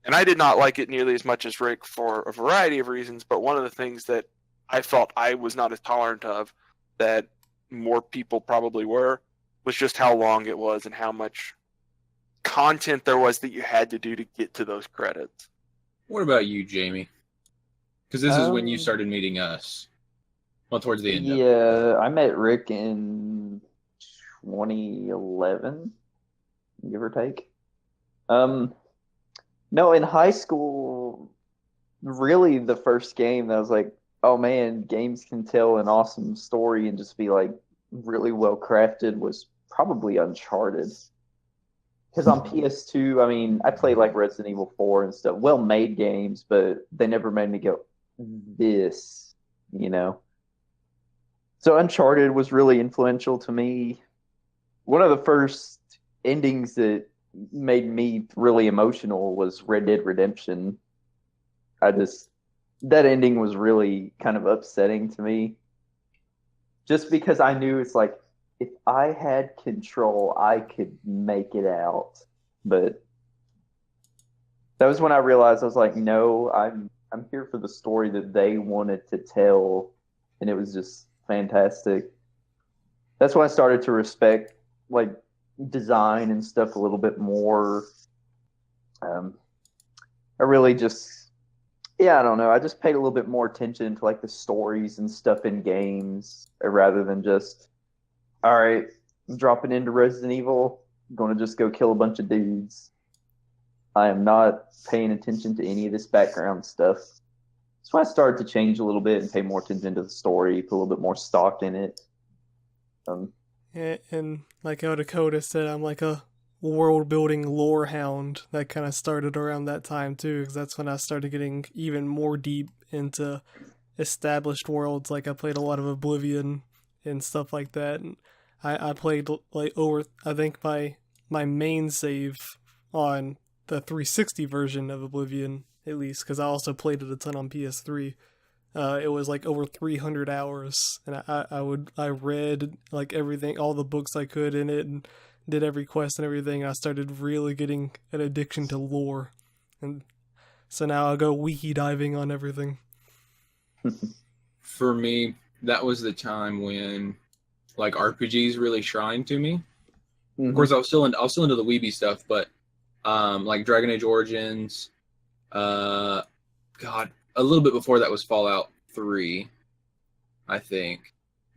and I did not like it nearly as much as Rick for a variety of reasons, but one of the things that I felt I was not as tolerant of, that more people probably were, was just how long it was and how much content there was that you had to do to get to those credits. What about you, Jamie? Because this is when you started meeting us. Well, towards the end of it. Yeah, I met Rick in 2011, give or take. No, in high school, really the first game that I was like, oh man, games can tell an awesome story and just be like really well crafted was probably Uncharted. Because on PS2, I mean, I played like Resident Evil 4 and stuff, well made games, but they never made me go, this, you know? So Uncharted was really influential to me. One of the first endings that made me really emotional was Red Dead Redemption. That ending was really kind of upsetting to me. Just because I knew it's like, if I had control, I could make it out. But that was when I realized I was like, no, I'm here for the story that they wanted to tell, and it was just fantastic. That's when I started to respect like design and stuff a little bit more. I really just, yeah, I don't know. I just paid a little bit more attention to like the stories and stuff in games rather than just, all right, I'm dropping into Resident Evil, I'm going to just go kill a bunch of dudes. I am not paying attention to any of this background stuff. So I started to change a little bit and pay more attention to the story, put a little bit more stock in it. And like how Dakota said, I'm like a world-building lore hound. That kind of started around that time too, because that's when I started getting even more deep into established worlds. Like I played a lot of Oblivion and stuff like that. And I played like over, I think my main save on the 360 version of Oblivion, at least, because I also played it a ton on PS3. It was like over 300 hours, and I read like everything, all the books I could in it, and did every quest and everything. And I started really getting an addiction to lore, and so now I go wiki diving on everything. For me, that was the time when like RPGs really shined to me. Mm-hmm. Of course, I was still into the Weeby stuff, but like Dragon Age Origins, God, a little bit before that was Fallout 3, I think.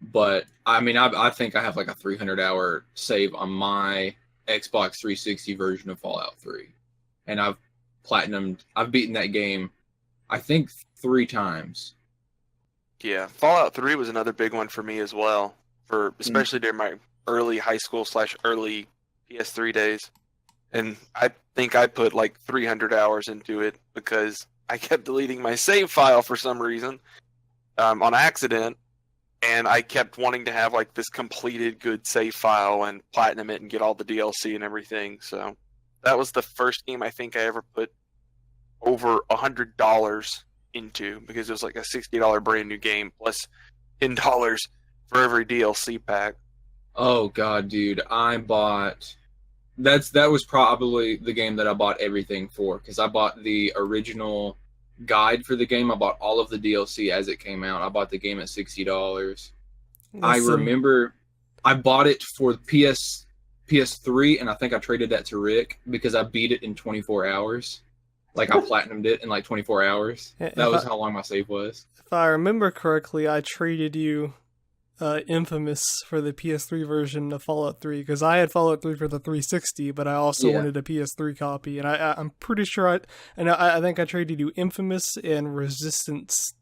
But I mean, I think I have like a 300-hour save on my Xbox 360 version of Fallout 3, and I've beaten that game, I think 3 times. Yeah, Fallout 3 was another big one for me as well, for especially during my early high school / early PS3 days. And I think I put like 300 hours into it because I kept deleting my save file for some reason on accident, and I kept wanting to have like this completed good save file and platinum it and get all the DLC and everything. So that was the first game I think I ever put over $100 into, because it was like a $60 brand new game plus $10 for every DLC pack. Oh God, dude, that was probably the game that I bought everything for, because I bought the original guide for the game. I bought all of the DLC as it came out. I bought the game at $60. I remember I bought it for PS3, and I think I traded that to Rick because I beat it in 24 hours. Like I platinumed it in like 24 hours. That was how long my save was. If I remember correctly, I traded you Infamous for the PS3 version of Fallout 3, because I had Fallout 3 for the 360, but I also wanted a PS3 copy, and I'm pretty sure I think I traded you Infamous and Resistance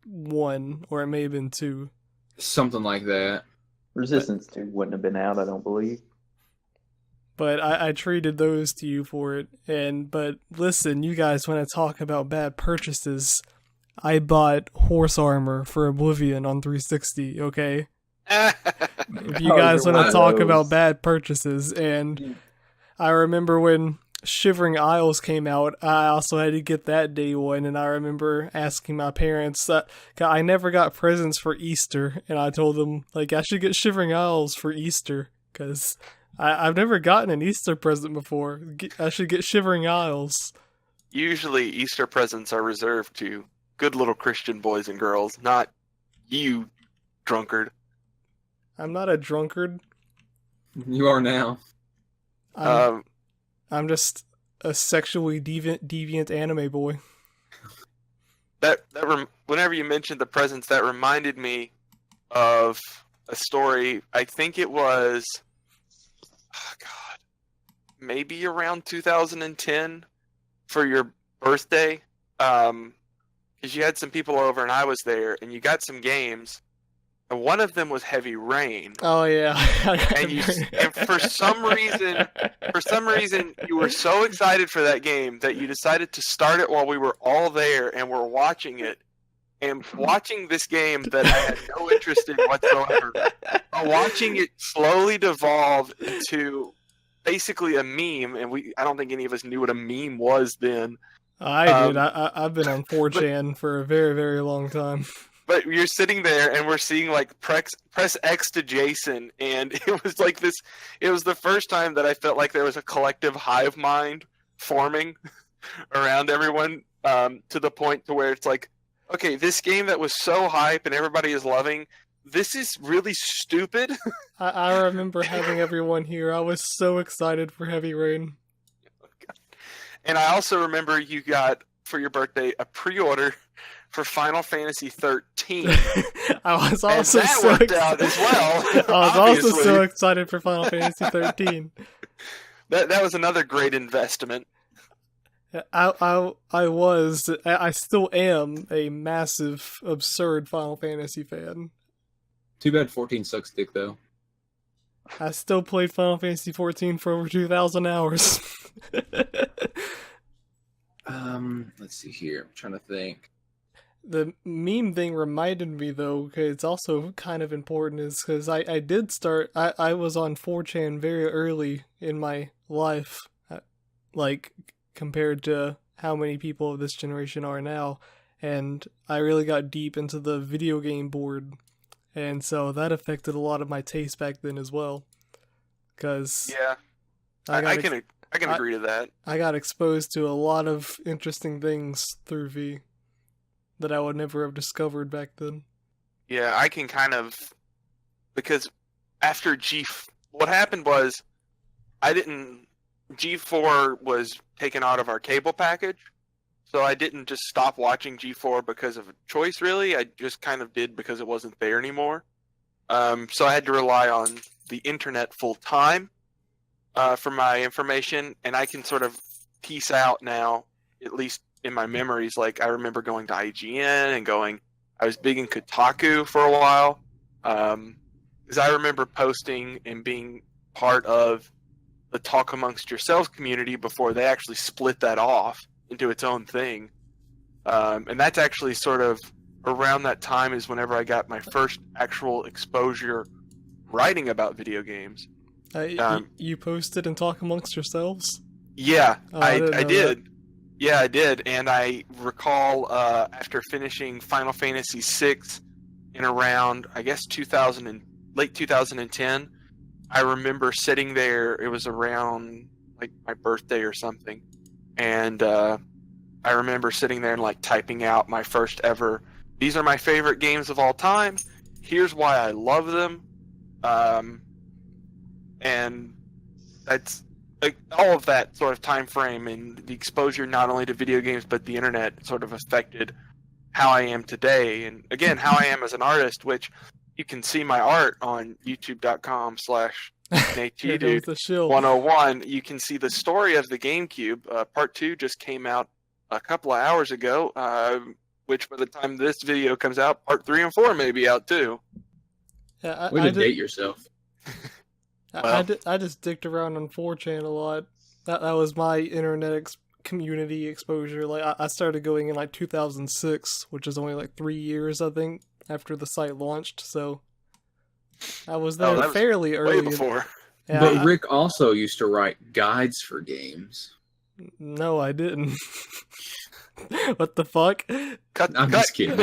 1, or it may have been 2. Something like that. Resistance 2 wouldn't have been out, I don't believe. But I traded those to you for it, but listen, you guys want to talk about bad purchases, I bought horse armor for Oblivion on 360, okay? If you guys want to talk about bad purchases, and I remember when Shivering Isles came out, I also had to get that day one, and I remember asking my parents, I never got presents for Easter, and I told them, like, I should get Shivering Isles for Easter, because I've never gotten an Easter present before. I should get Shivering Isles. Usually Easter presents are reserved to good little Christian boys and girls, not you, drunkard. I'm not a drunkard. You are now. I'm just a sexually deviant anime boy. whenever you mentioned the presents, that reminded me of a story. I think it was, oh God, maybe around 2010 for your birthday, because you had some people over and I was there, and you got some games, and one of them was Heavy Rain. Oh yeah. And for some reason, you were so excited for that game that you decided to start it while we were all there and were watching it. And watching this game that I had no interest in whatsoever, watching it slowly devolve into basically a meme, and I don't think any of us knew what a meme was then. I did. I've been on 4chan for a very, very long time. But you're sitting there, and we're seeing like press X to Jason, and it was like this. It was the first time that I felt like there was a collective hive mind forming around everyone, to the point to where it's like, okay, this game that was so hype and everybody is loving, this is really stupid. I remember having everyone here. I was so excited for Heavy Rain. And I also remember you got, for your birthday, a pre-order for Final Fantasy 13. I was also and that worked out as well. I was also obviously. so excited for Final Fantasy 13. That was another great investment. I still am a massive, absurd Final Fantasy fan. Too bad 14 sucks dick, though. I still played Final Fantasy 14 for over 2,000 hours. Let's see here. I'm trying to think. The meme thing reminded me, though, because it's also kind of important, is because I did start, I was on 4chan very early in my life, like, compared to how many people of this generation are now, and I really got deep into the video game board, and so that affected a lot of my taste back then as well, because Yeah, I can agree to that. I got exposed to a lot of interesting things through V that I would never have discovered back then. Yeah, I can kind of, because after what happened was, G4 was taken out of our cable package, so I didn't just stop watching G4 because of a choice, really. I just kind of did because it wasn't there anymore. So I had to rely on the internet full time for my information, and I can sort of piece out now, at least in my memories. Like, I remember going to IGN and I was big in Kotaku for a while, because I remember posting and being part of the Talk Amongst Yourselves community before they actually split that off into its own thing. And that's actually sort of around that time is whenever I got my first actual exposure writing about video games. You posted and Talk Amongst Yourselves? Yeah, Oh, I didn't know did. that. Yeah, I did. And I recall after finishing Final Fantasy VI in around, I guess, late 2010, I remember sitting there. It was around like my birthday or something, and I remember sitting there and like typing out my first ever. These are my favorite games of all time. Here's why I love them, and that's like all of that sort of time frame and the exposure not only to video games but the internet sort of affected how I am today, and again how I am as an artist, which you can see my art on youtube.com/NateDude101. You can see the story of the GameCube. Part 2 just came out a couple of hours ago, which by the time this video comes out, Part 3 and 4 may be out too. Yeah, Way to date yourself. I just dicked around on 4chan a lot. That was my internet community exposure. Like I started going in like 2006, which is only like 3 years, I think, after the site launched. So I was there that was fairly early. Way before. Yeah, But Rick also used to write guides for games. No, I didn't. What the fuck? I'm just kidding.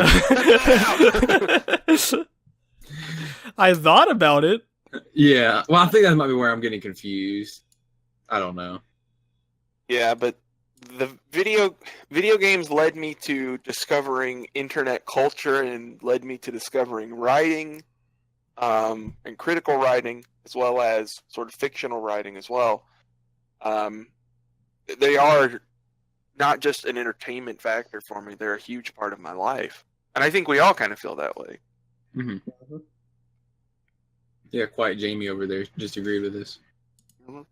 I thought about it. Yeah, well, I think that might be where I'm getting confused. I don't know. Yeah, but the video games led me to discovering internet culture and led me to discovering writing, and critical writing, as well as sort of fictional writing as well. They are not just an entertainment factor for me. They're a huge part of my life. And I think we all kind of feel that way. Mm-hmm. Yeah, quiet Jamie over there disagreed with this. Mm-hmm.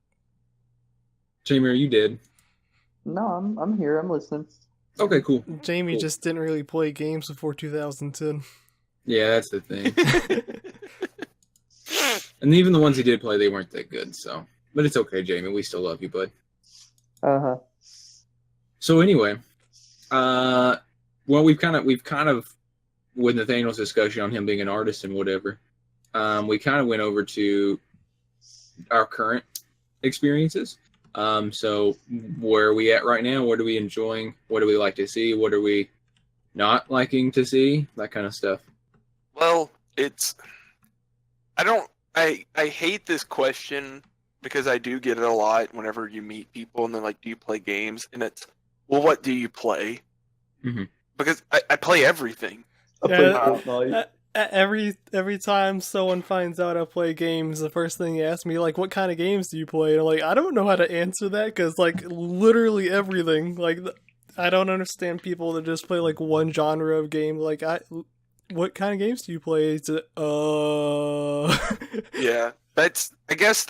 Jamie, are you dead? No, I'm here. I'm listening. Okay, cool. Jamie just didn't really play games before 2010. Yeah, that's the thing. And even the ones he did play, they weren't that good. So, but it's okay, Jamie. We still love you, bud. Uh-huh. So anyway, well, we've kind of with Nathaniel's discussion on him being an artist and whatever, we kind of went over to our current experiences. So where are we at right now? What are we enjoying? What do we like to see? What are we not liking to see? That kind of stuff. Well, I hate this question because I do get it a lot whenever you meet people and they're like, do you play games? And it's, well, what do you play? Mm-hmm. Because I play everything. Every time someone finds out I play games, the first thing they ask me, like, what kind of games do you play? And I'm like, I don't know how to answer that because, like, literally everything. Like, I don't understand people that just play, like, one genre of game. Like, what kind of games do you play? Yeah, I guess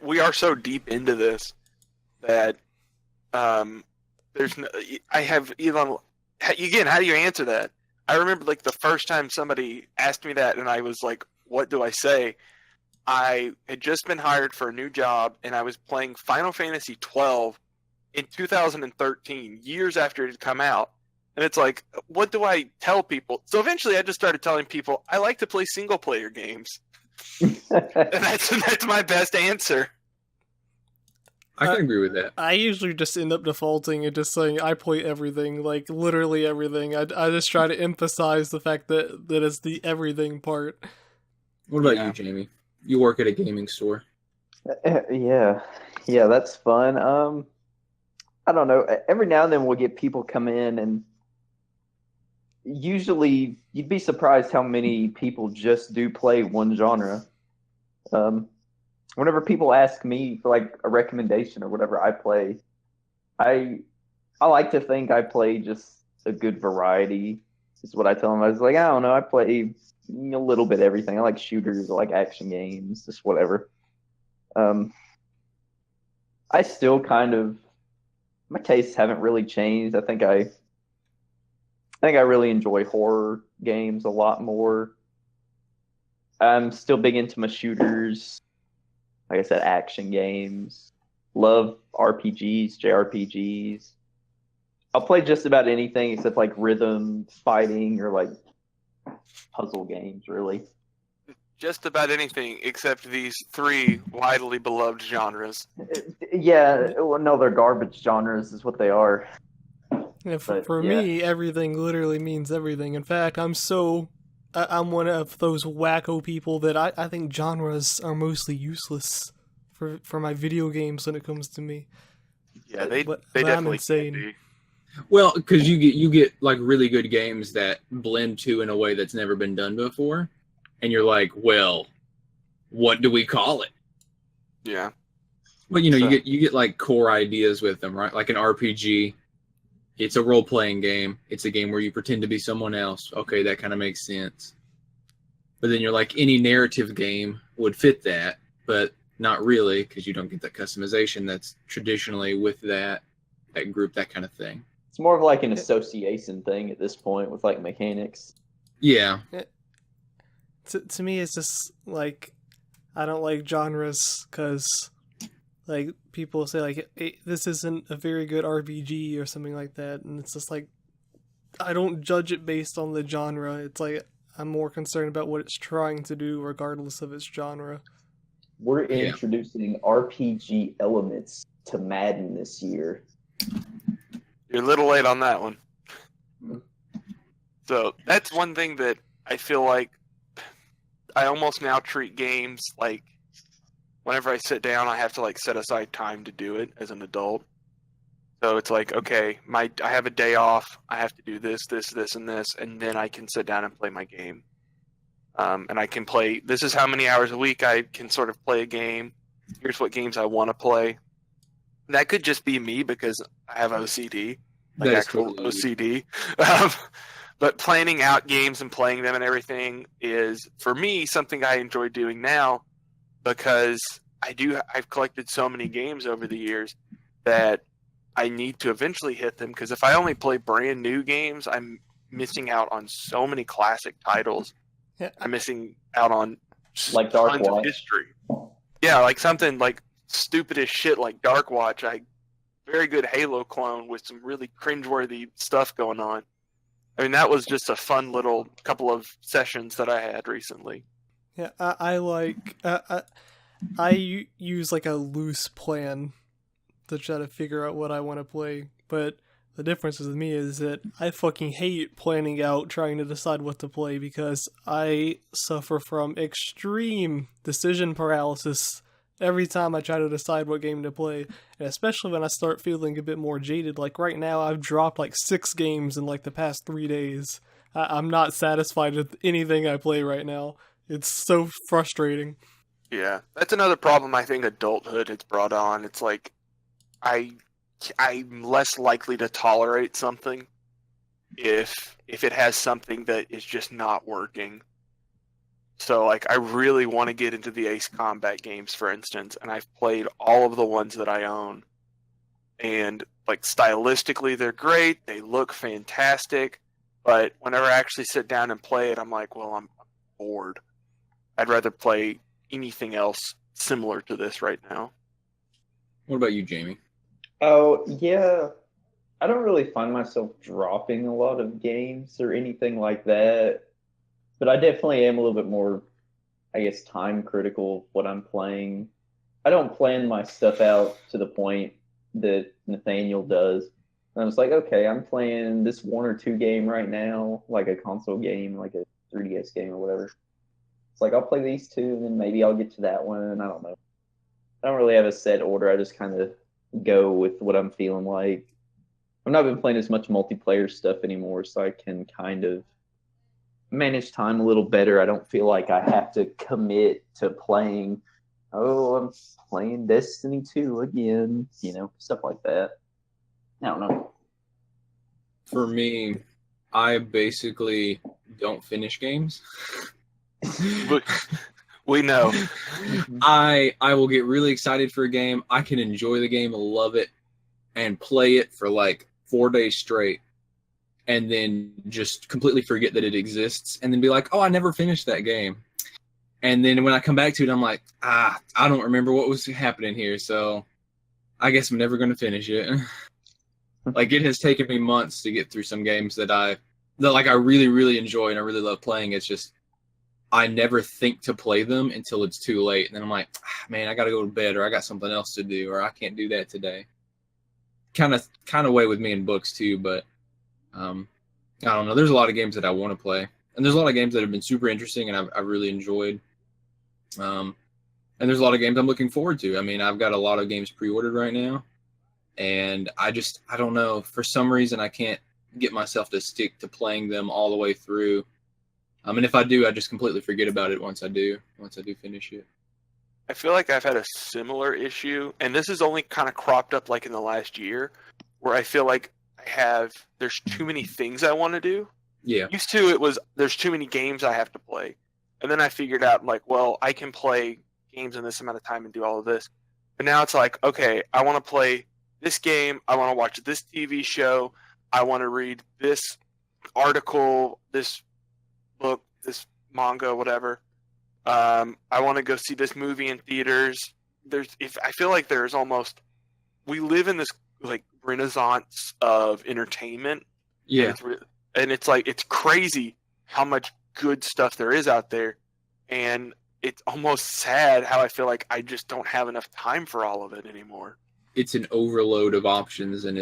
we are so deep into this that there's no, I have Elon. Again, how do you answer that? I remember like the first time somebody asked me that, and I was like, "What do I say?" I had just been hired for a new job, and I was playing Final Fantasy 12 in 2013, years after it had come out. And it's like, what do I tell people? So eventually, I just started telling people I like to play single player games, and that's my best answer. I can agree with that. I usually just end up defaulting and just saying I play everything, like literally everything. I just try to emphasize the fact that it's the everything part. What about you, Jamie? You work at a gaming store. Yeah, that's fun. I don't know. Every now and then we'll get people come in, and usually you'd be surprised how many people just do play one genre. Whenever people ask me for like a recommendation or whatever I play, I like to think I play just a good variety. Is what I tell them. I was like, I don't know, I play a little bit everything. I like shooters, I like action games, just whatever. I still kind of, my tastes haven't really changed. I think I really enjoy horror games a lot more. I'm still big into my shooters. Like I said, action games. Love RPGs, JRPGs. I'll play just about anything except like rhythm, fighting, or like puzzle games, really. Just about anything except these three widely beloved genres. Yeah, well, no, they're garbage genres is what they are. Yeah, for me, everything literally means everything. In fact, I'm one of those wacko people that I think genres are mostly useless for my video games when it comes to me. Yeah, they but definitely I'm insane. can be. Well, because you get like really good games that blend two in a way that's never been done before, and you're like, well, what do we call it? Yeah. Well, you get like core ideas with them, right? Like an RPG. It's a role-playing game. It's a game where you pretend to be someone else. Okay, that kind of makes sense. But then you're like, any narrative game would fit that, but not really, because you don't get that customization that's traditionally with that group, that kind of thing. It's more of like an association thing at this point with like mechanics. Yeah. To me, it's just like, I don't like genres because like people say like, hey, this isn't a very good RPG or something like that, and it's just like, I don't judge it based on the genre. It's like I'm more concerned about what it's trying to do regardless of its genre. We're introducing RPG elements to Madden this year. You're a little late on that one. So that's one thing that I feel like I almost now treat games like whenever I sit down, I have to like set aside time to do it as an adult. So it's like, okay, I have a day off. I have to do this, and this, and then I can sit down and play my game. And I can play. This is how many hours a week I can sort of play a game. Here's what games I want to play. That could just be me because I have OCD, like That is actual totally OCD. Um, but planning out games and playing them and everything is, for me, something I enjoy doing now because I've collected so many games over the years that I need to eventually hit them, because if I only play brand new games, I'm missing out on so many classic titles. Yeah, I'm missing out on Like Dark tons of Watch. history. Yeah, like something like stupid as shit like Dark Watch. Very good Halo clone with some really cringeworthy stuff going on. I mean, that was just a fun little couple of sessions that I had recently. yeah. I like I use like a loose plan to try to figure out what I want to play, but the difference with me is that I fucking hate planning out trying to decide what to play because I suffer from extreme decision paralysis every time I try to decide what game to play, and especially when I start feeling a bit more jaded. Like right now, I've dropped like 6 games in like the past 3 days. I'm not satisfied with anything I play right now. It's so frustrating. Yeah, that's another problem I think adulthood has brought on. It's like I'm less likely to tolerate something if it has something that is just not working. So like I really want to get into the Ace Combat games, for instance, and I've played all of the ones that I own. And like stylistically they're great, they look fantastic, but whenever I actually sit down and play it, I'm like, well, I'm bored. I'd rather play anything else similar to this right now. What about you, Jamie? Oh, yeah. I don't really find myself dropping a lot of games or anything like that, but I definitely am a little bit more, I guess, time critical of what I'm playing. I don't plan my stuff out to the point that Nathaniel does. And I was like, okay, I'm playing this 1 or 2 game right now, like a console game, like a 3DS game or whatever. It's like I'll play these 2, and then maybe I'll get to that one. I don't know. I don't really have a set order. I just kind of go with what I'm feeling like. I've not been playing as much multiplayer stuff anymore, so I can kind of manage time a little better. I don't feel like I have to commit to playing, oh, I'm playing Destiny 2 again, stuff like that. I don't know. For me, I basically don't finish games. We know. I will get really excited for a game. I can enjoy the game, love it, and play it for like 4 days straight, and then just completely forget that it exists, and then be like, oh, I never finished that game. And then when I come back to it, I'm like, I don't remember what was happening here, so I guess I'm never going to finish it. Like, it has taken me months to get through some games that I really, really enjoy and I really love playing. It's just I never think to play them until it's too late. And then I'm like, man, I got to go to bed, or I got something else to do, or I can't do that today. Kind of way with me in books too, but I don't know. There's a lot of games that I want to play, and there's a lot of games that have been super interesting and I've really enjoyed. And there's a lot of games I'm looking forward to. I mean, I've got a lot of games pre-ordered right now, and I don't know. For some reason, I can't get myself to stick to playing them all the way through. And if I do, I just completely forget about it once I do finish it. I feel like I've had a similar issue, and this has only kind of cropped up like in the last year, where I feel like there's too many things I want to do. Yeah. Used to it was there's too many games I have to play. And then I figured out like, well, I can play games in this amount of time and do all of this. But now it's like, okay, I want to play this game, I want to watch this TV show, I want to read this article, this book, this manga, whatever. I want to go see this movie in theaters. I feel like we live in this like renaissance of entertainment. Yeah. And it's like, it's crazy how much good stuff there is out there. And it's almost sad how I feel like I just don't have enough time for all of it anymore. It's an overload of options, and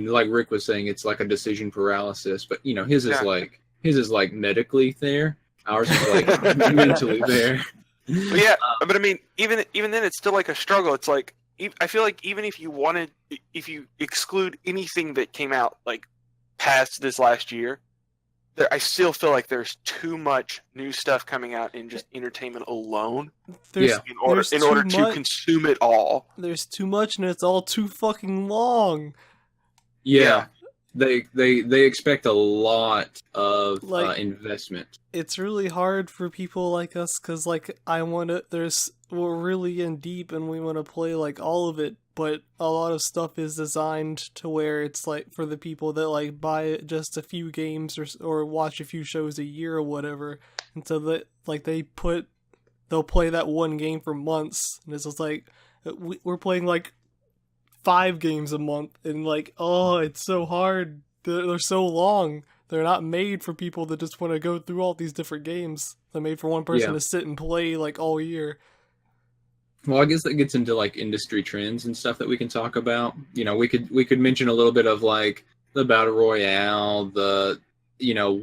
like Rick was saying, it's like a decision paralysis, but his is like medically there. Ours is like mentally there. But yeah, but I mean, even then, it's still like a struggle. It's like I feel like even if you exclude anything that came out like past this last year, I still feel like there's too much new stuff coming out in just entertainment alone There's, Yeah. in order to consume it all. There's too much, and it's all too fucking long. Yeah. They expect a lot of Like, investment. it's really hard for people like us, because, like, we're really in deep, and we want to play, like, all of it, but a lot of stuff is designed to where it's, like, for the people that, like, buy just a few games or watch a few shows a year or whatever, and so that, like, they'll play that one game for months, and it's just like, we're playing, like, 5 games a month, and, like, oh, it's so hard. They're so long. They're not made for people that just want to go through all these different games. They're made for one person to sit and play, like, all year. Well, I guess that gets into like industry trends and stuff that we can talk about. You know, we could mention a little bit of like the battle royale, the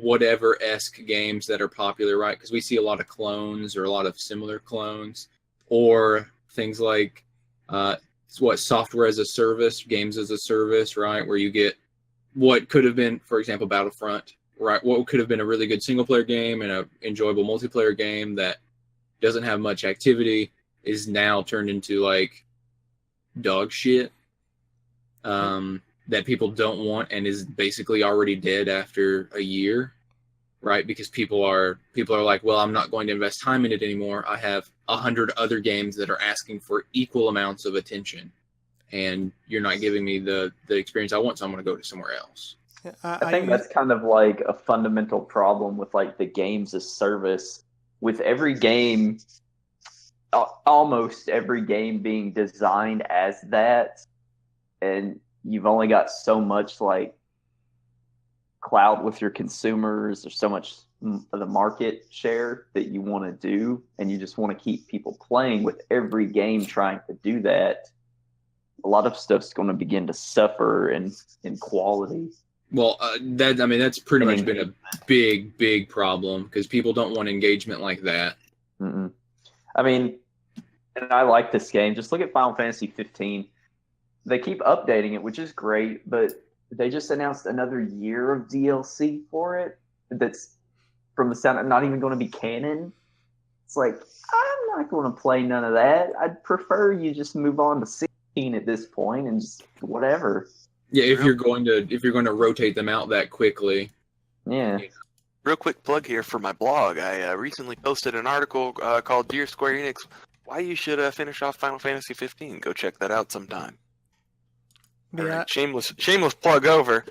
whatever-esque games that are popular, right? Because we see a lot of clones or a lot of similar clones, or things like software as a service, games as a service, right? Where you get what could have been, for example, Battlefront, right? What could have been a really good single-player game and an enjoyable multiplayer game that doesn't have much activity is now turned into like dog shit that people don't want and is basically already dead after a year, right? Because people are like, well, I'm not going to invest time in it anymore. I have 100 other games that are asking for equal amounts of attention, and you're not giving me the experience I want, so I'm going to go to somewhere else. I think that's kind of like a fundamental problem with like the games as service. With every game, almost every game being designed as that, and you've only got so much like clout with your consumers, or so much of the market share that you want to do, and you just want to keep people playing. With every game trying to do that, a lot of stuff's going to begin to suffer in quality. Well, that's pretty much been a big problem, because people don't want engagement like that. Mm-mm. I mean, and I like this game. Just look at Final Fantasy 15. They keep updating it, which is great, but they just announced another year of DLC for it that's, from the sound, not even going to be canon. It's like, I'm not going to play none of that. I'd prefer you just move on to 16 at this point and just whatever. Yeah, if you're going to rotate them out that quickly. Yeah. Real quick plug here for my blog. I recently posted an article called "Dear Square Enix, Why You Should Finish Off Final Fantasy 15." Go check that out sometime. Yeah. All right, shameless plug over.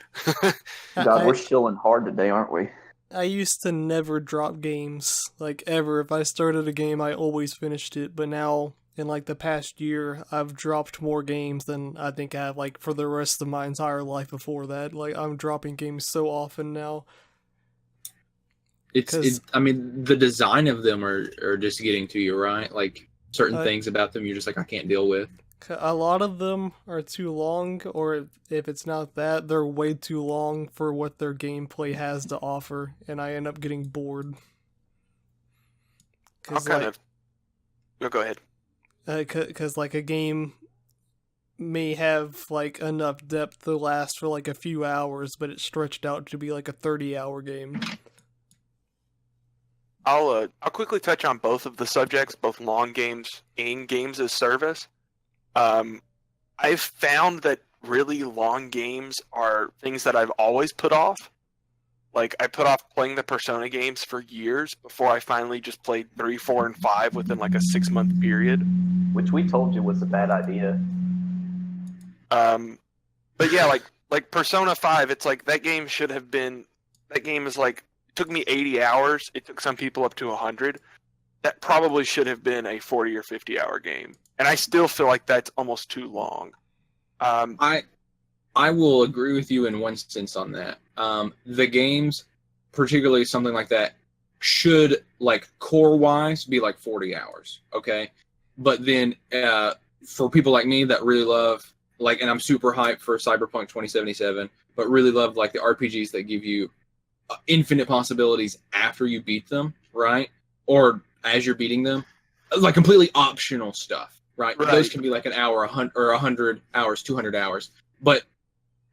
God, we're shilling hard today, aren't we? I used to never drop games, like, ever. If I started a game, I always finished it, but now, in, like, the past year, I've dropped more games than I think I have, like, for the rest of my entire life before that. Like, I'm dropping games so often now. I mean, the design of them are just getting to you, right? Like, certain things about them you're just like, I can't deal with. A lot of them are too long, or if it's not that, they're way too long for what their gameplay has to offer, and I end up getting bored. I'll kind of... go ahead. Because, like, a game may have, like, enough depth to last for, like, a few hours, but it's stretched out to be, like, a 30-hour game. I'll quickly touch on both of the subjects, both long games and games as service. I've found that really long games are things that I've always put off. Like, I put off playing the Persona games for years before I finally just played 3, 4, and 5 within like a 6-month period. Which we told you was a bad idea. But yeah, like Persona 5, it's like that game is like, it took me 80 hours. It took some people up to 100. That probably should have been a 40 or 50 hour game. And I still feel like that's almost too long. I will agree with you in one sense on that. The games, particularly something like that, should, like, core-wise, be like 40 hours, okay? But then for people like me that really love, like, and I'm super hyped for Cyberpunk 2077, but really love, like, the RPGs that give you infinite possibilities after you beat them, right? Or as you're beating them, like completely optional stuff, right? Those can be like an hour, 100 hours, 200 hours. But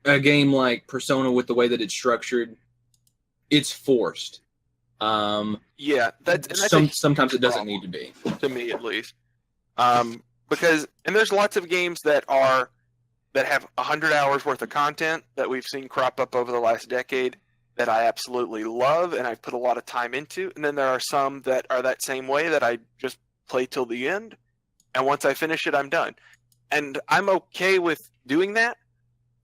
a game like Persona, with the way that it's structured, it's forced. Yeah, that's Sometimes it doesn't need to be. to me at least. Because there's lots of games that have 100 hours worth of content that we've seen crop up over the last decade that I absolutely love and I've put a lot of time into. And then there are some that are that same way that I just play till the end. And once I finish it, I'm done. And I'm okay with doing that.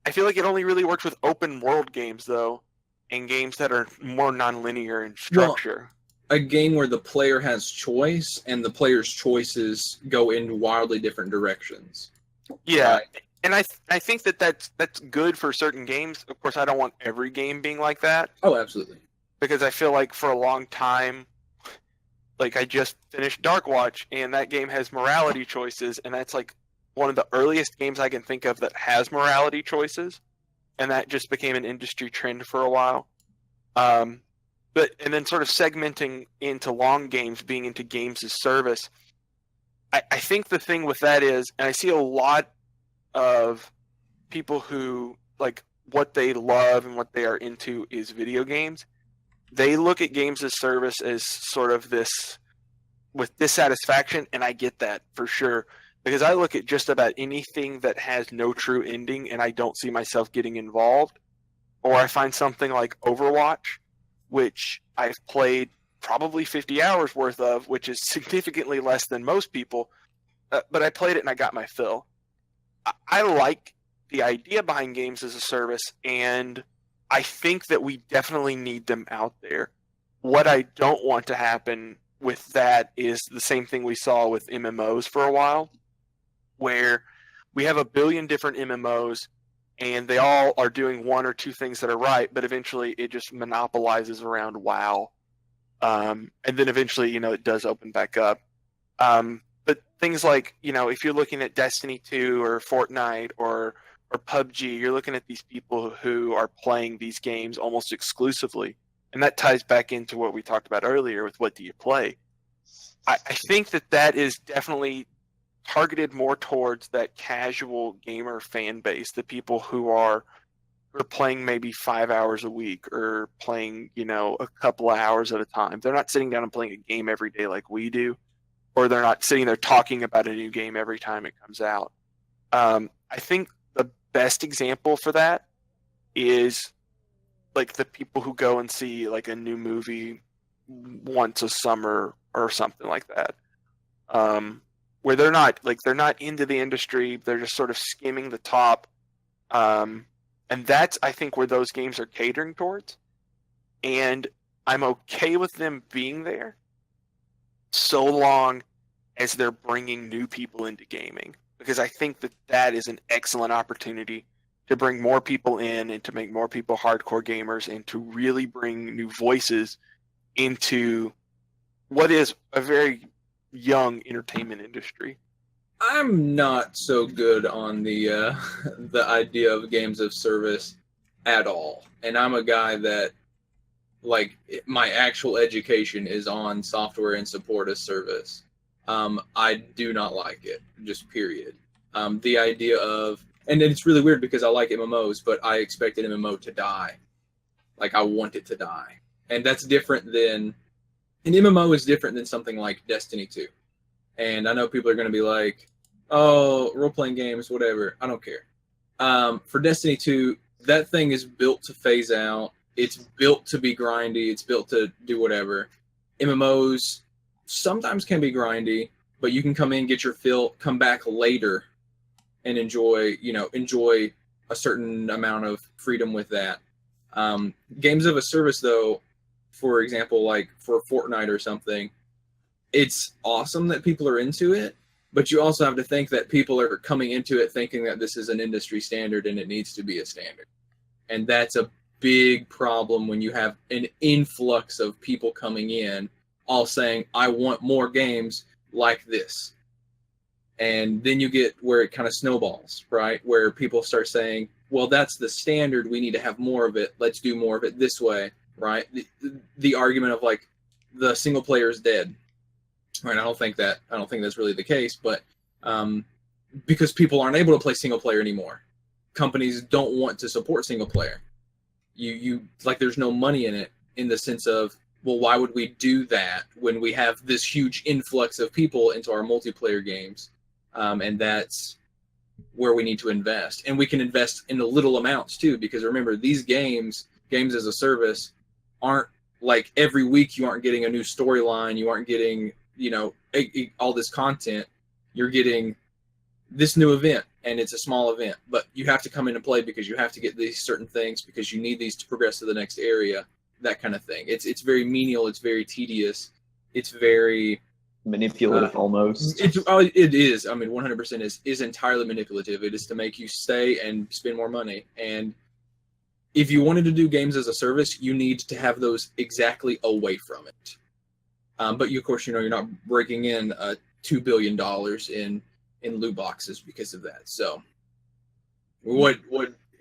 I feel like it only really works with open world games, though, and games that are more nonlinear in structure. Well, a game where the player has choice and the player's choices go in wildly different directions. Yeah. Right? And I think that's good for certain games. Of course, I don't want every game being like that. Oh, absolutely. Because I feel like for a long time, like I just finished Dark Watch, and that game has morality choices, and that's like one of the earliest games I can think of that has morality choices, and that just became an industry trend for a while. And then sort of segmenting into long games, being into games as service. I think the thing with that is, and I see a lot of people who like what they love and what they are into is video games. They look at games as service as sort of this with dissatisfaction, and I get that for sure, because I look at just about anything that has no true ending and I don't see myself getting involved, or I find something like Overwatch, which I've played probably 50 hours worth of, which is significantly less than most people, but I played it and I got my fill. I like the idea behind games as a service, and I think that we definitely need them out there. What I don't want to happen with that is the same thing we saw with MMOs for a while, where we have a billion different MMOs, and they all are doing one or two things that are right, but eventually it just monopolizes around WoW. And then eventually, it does open back up. But things like, if you're looking at Destiny 2 or Fortnite or PUBG, you're looking at these people who are playing these games almost exclusively. And that ties back into what we talked about earlier with what do you play. I think that is definitely targeted more towards that casual gamer fan base, the people who are playing maybe 5 hours a week or playing, a couple of hours at a time. They're not sitting down and playing a game every day like we do, or they're not sitting there talking about a new game every time it comes out. I think the best example for that is like the people who go and see like a new movie once a summer or something like that, where they're not into the industry, they're just sort of skimming the top, and that's I think where those games are catering towards, and I'm okay with them being there so long as they're bringing new people into gaming, because I think that is an excellent opportunity to bring more people in and to make more people hardcore gamers and to really bring new voices into what is a very young entertainment industry. I'm not so good on the the idea of games of service at all, and I'm a guy that my actual education is on software and support as service. I do not like it, just period. The idea of, and it's really weird because I like MMOs, but I expect an MMO to die. Like I want it to die, and that's different than an MMO is different than something like Destiny 2. And I know people are going to be like, "Oh, role-playing games, whatever." I don't care. For Destiny 2, that thing is built to phase out. It's built to be grindy. It's built to do whatever. MMOs sometimes can be grindy, but you can come in, get your fill, come back later, and enjoy a certain amount of freedom with that. Games of a service, though, for example, like for Fortnite or something, it's awesome that people are into it, but you also have to think that people are coming into it thinking that this is an industry standard and it needs to be a standard. And that's a big problem when you have an influx of people coming in all saying, I want more games like this. And then you get where it kind of snowballs, right? Where people start saying, well, that's the standard. We need to have more of it. Let's do more of it this way, right? The argument of like the single player is dead, right? I don't think that's really the case, but because people aren't able to play single player anymore, companies don't want to support single player. You like there's no money in it, in the sense of, well, why would we do that when we have this huge influx of people into our multiplayer games? And that's where we need to invest. And we can invest in the little amounts too, because remember, these games as a service, aren't like every week you aren't getting a new storyline, you aren't getting, all this content. You're getting this new event, and it's a small event, but you have to come in and play because you have to get these certain things because you need these to progress to the next area, that kind of thing. It's very menial, it's very tedious, it's very manipulative almost. It is. I mean, 100% is entirely manipulative. It is to make you stay and spend more money. And if you wanted to do games as a service, you need to have those exactly away from it. But you, of course, you're not breaking in $2 billion in loot boxes because of that. So, what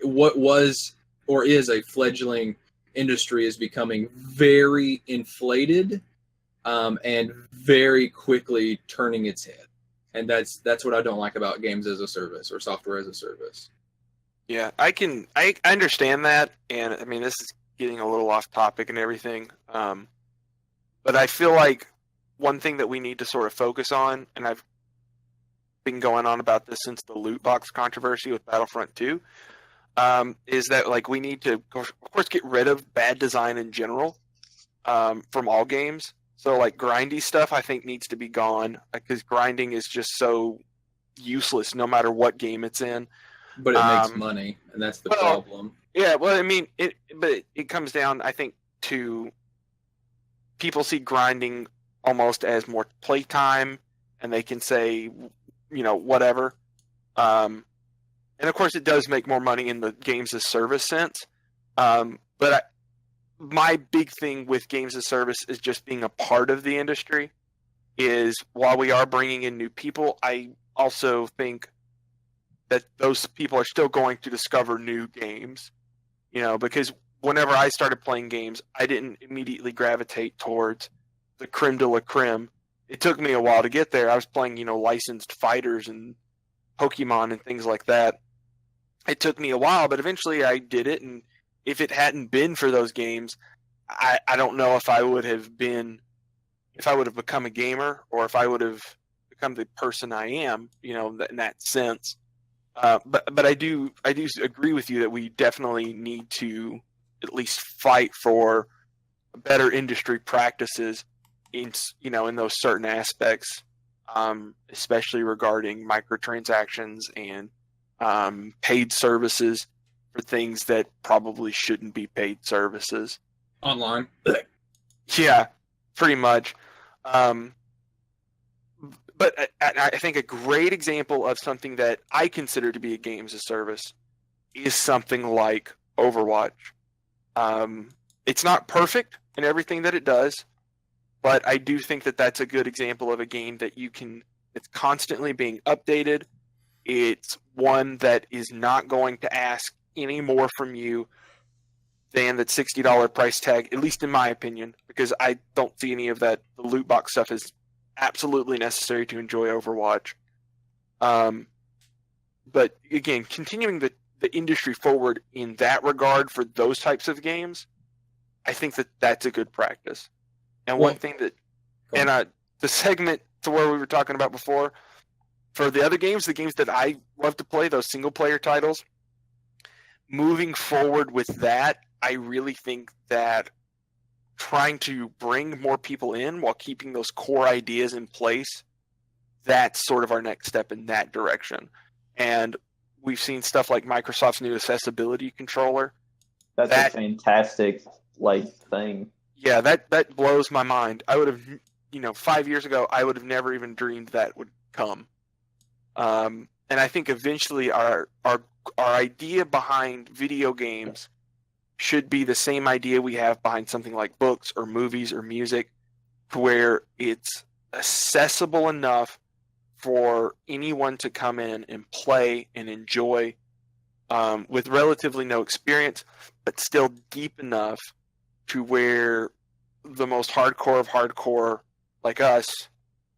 was or is a fledgling industry is becoming very inflated, and very quickly turning its head. And that's what I don't like about games as a service or software as a service. Yeah, I understand that, and I mean, this is getting a little off topic and everything, but I feel like one thing that we need to sort of focus on, and I've been going on about this since the loot box controversy with Battlefront 2, is that like we need to, of course, get rid of bad design in general from all games. So like grindy stuff, I think needs to be gone because grinding is just so useless no matter what game it's in. But it makes money, and that's the problem. Yeah, well, I mean, it comes down, I think, to people see grinding almost as more playtime, and they can say, whatever. And of course, it does make more money in the games as service sense. But my big thing with games as service is just being a part of the industry. Is while we are bringing in new people, I also think that those people are still going to discover new games, because whenever I started playing games, I didn't immediately gravitate towards the creme de la creme. It took me a while to get there. I was playing, licensed fighters and Pokemon and things like that. It took me a while, but eventually I did it. And if it hadn't been for those games, I don't know if I would have become a gamer or if I would have become the person I am, in that sense. But I do agree with you that we definitely need to at least fight for better industry practices in those certain aspects, especially regarding microtransactions and paid services for things that probably shouldn't be paid services. Online. Yeah, pretty much. But I think a great example of something that I consider to be a games as service is something like Overwatch. It's not perfect in everything that it does, but I do think that that's a good example of a game that it's constantly being updated. It's one that is not going to ask any more from you than that $60 price tag, at least in my opinion, because I don't see any of that. The loot box stuff is absolutely necessary to enjoy Overwatch. But again, continuing the industry forward in that regard for those types of games, I think that that's a good practice. And one thing that, and the segment to where we were talking about before, for the other games, the games that I love to play, those single player titles, moving forward with that, I really think that trying to bring more people in while keeping those core ideas in place, that's sort of our next step in that direction. And we've seen stuff like Microsoft's new accessibility controller. That's a fantastic thing. Yeah, that blows my mind. I would have, 5 years ago, I would have never even dreamed that would come. And I think eventually our idea behind video games should be the same idea we have behind something like books or movies or music, to where it's accessible enough for anyone to come in and play and enjoy with relatively no experience, but still deep enough to where the most hardcore of hardcore like us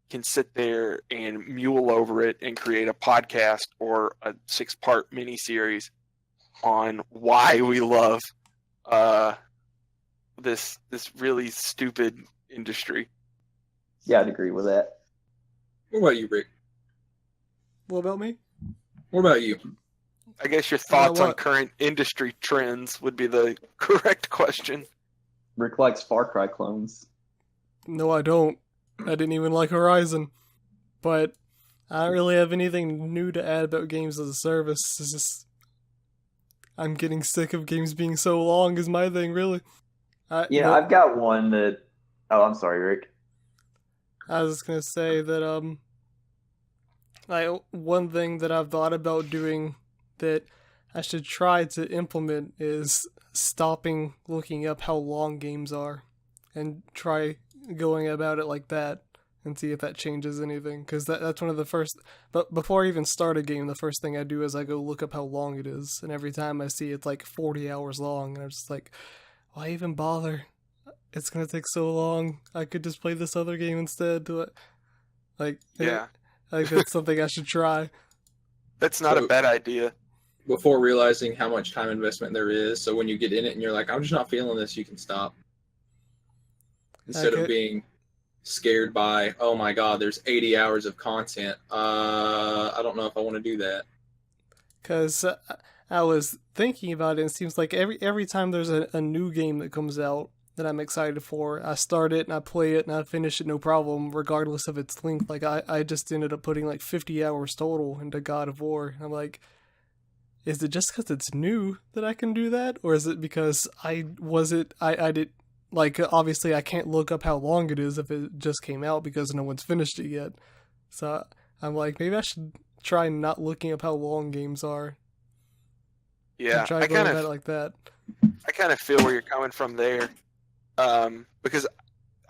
can sit there and mule over it and create a podcast or a 6-part miniseries on why we love this really stupid industry. Yeah, I'd agree with that. What about you, Rick? What about me? What about you? I guess your thoughts on what? current industry trends would be the correct question. Rick likes Far Cry clones. No, I don't. I didn't even like Horizon. But I don't really have anything new to add about games as a service. It's just I'm getting sick of games being so long is my thing, really. Yeah, I've got one that. Oh, I'm sorry, Rick. I was just gonna say that one thing that I've thought about doing that I should try to implement is stopping looking up how long games are, and try going about it like that and see if that changes anything. Because that's one of the first. But before I even start a game, the first thing I do is I go look up how long it is, and every time I see it's like 40 hours long, and I'm just like, why even bother? It's gonna take so long. I could just play this other game instead. Like, Yeah, I think that's something I should try. that's not a bad idea. Before realizing how much time investment there is, so when you get in it and you're like, I'm just not feeling this, you can stop. Instead of being scared by, oh my god, there's 80 hours of content. I don't know if I want to do that. Because I was thinking about it, and it seems like every time there's a new game that comes out that I'm excited for, I start it and I play it and I finish it no problem, regardless of its length. Like, I just ended up putting like 50 hours total into God of War. I'm like, is it just because it's new that I can do that? Or is it because I did, like, obviously I can't look up how long it is if it just came out because no one's finished it yet. So I'm like, maybe I should try not looking up how long games are. Yeah, Try going about it like that. I kind of feel where you're coming from there. Because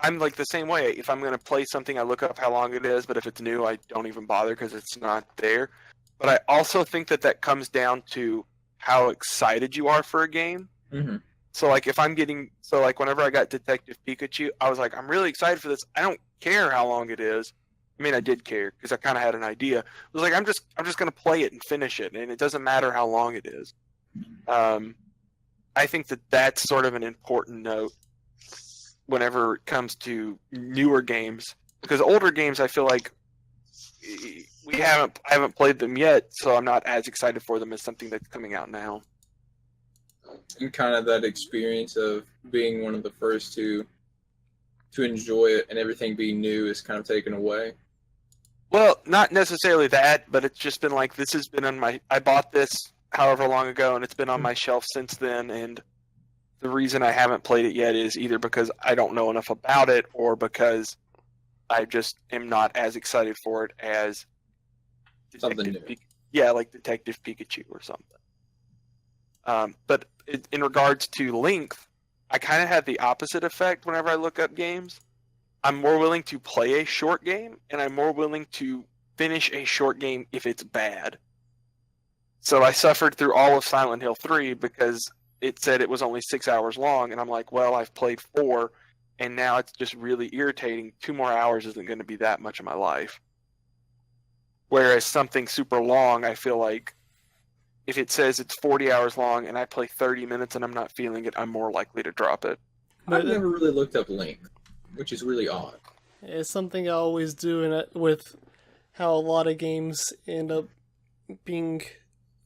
I'm like the same way. If I'm going to play something, I look up how long it is, but if it's new, I don't even bother because it's not there. But I also think that comes down to how excited you are for a game. Mm-hmm. So like whenever I got Detective Pikachu, I was like, I'm really excited for this. I don't care how long it is. I mean, I did care because I kind of had an idea. I was like, I'm just going to play it and finish it, and it doesn't matter how long it is. I think that's sort of an important note whenever it comes to newer games, because older games, I feel like I haven't played them yet, so I'm not as excited for them as something that's coming out now. And kind of that experience of being one of the first to enjoy it and everything being new is kind of taken away. Well, not necessarily that, but it's just been like, this has been on my, I bought this however long ago, and it's been on my shelf since then, and the reason I haven't played it yet is either because I don't know enough about it, or because I just am not as excited for it as Something new. like Detective Pikachu or something. But in regards to length, I kind of have the opposite effect whenever I look up games. I'm more willing to play a short game, and I'm more willing to finish a short game if it's bad. So I suffered through all of Silent Hill 3 because it said it was only 6 hours long, and I'm like, well, I've played 4, and now it's just really irritating. 2 more hours isn't going to be that much of my life. Whereas something super long, I feel like if it says it's 40 hours long and I play 30 minutes and I'm not feeling it, I'm more likely to drop it. I've never really looked up length, which is really odd. It's something I always do with how a lot of games end up being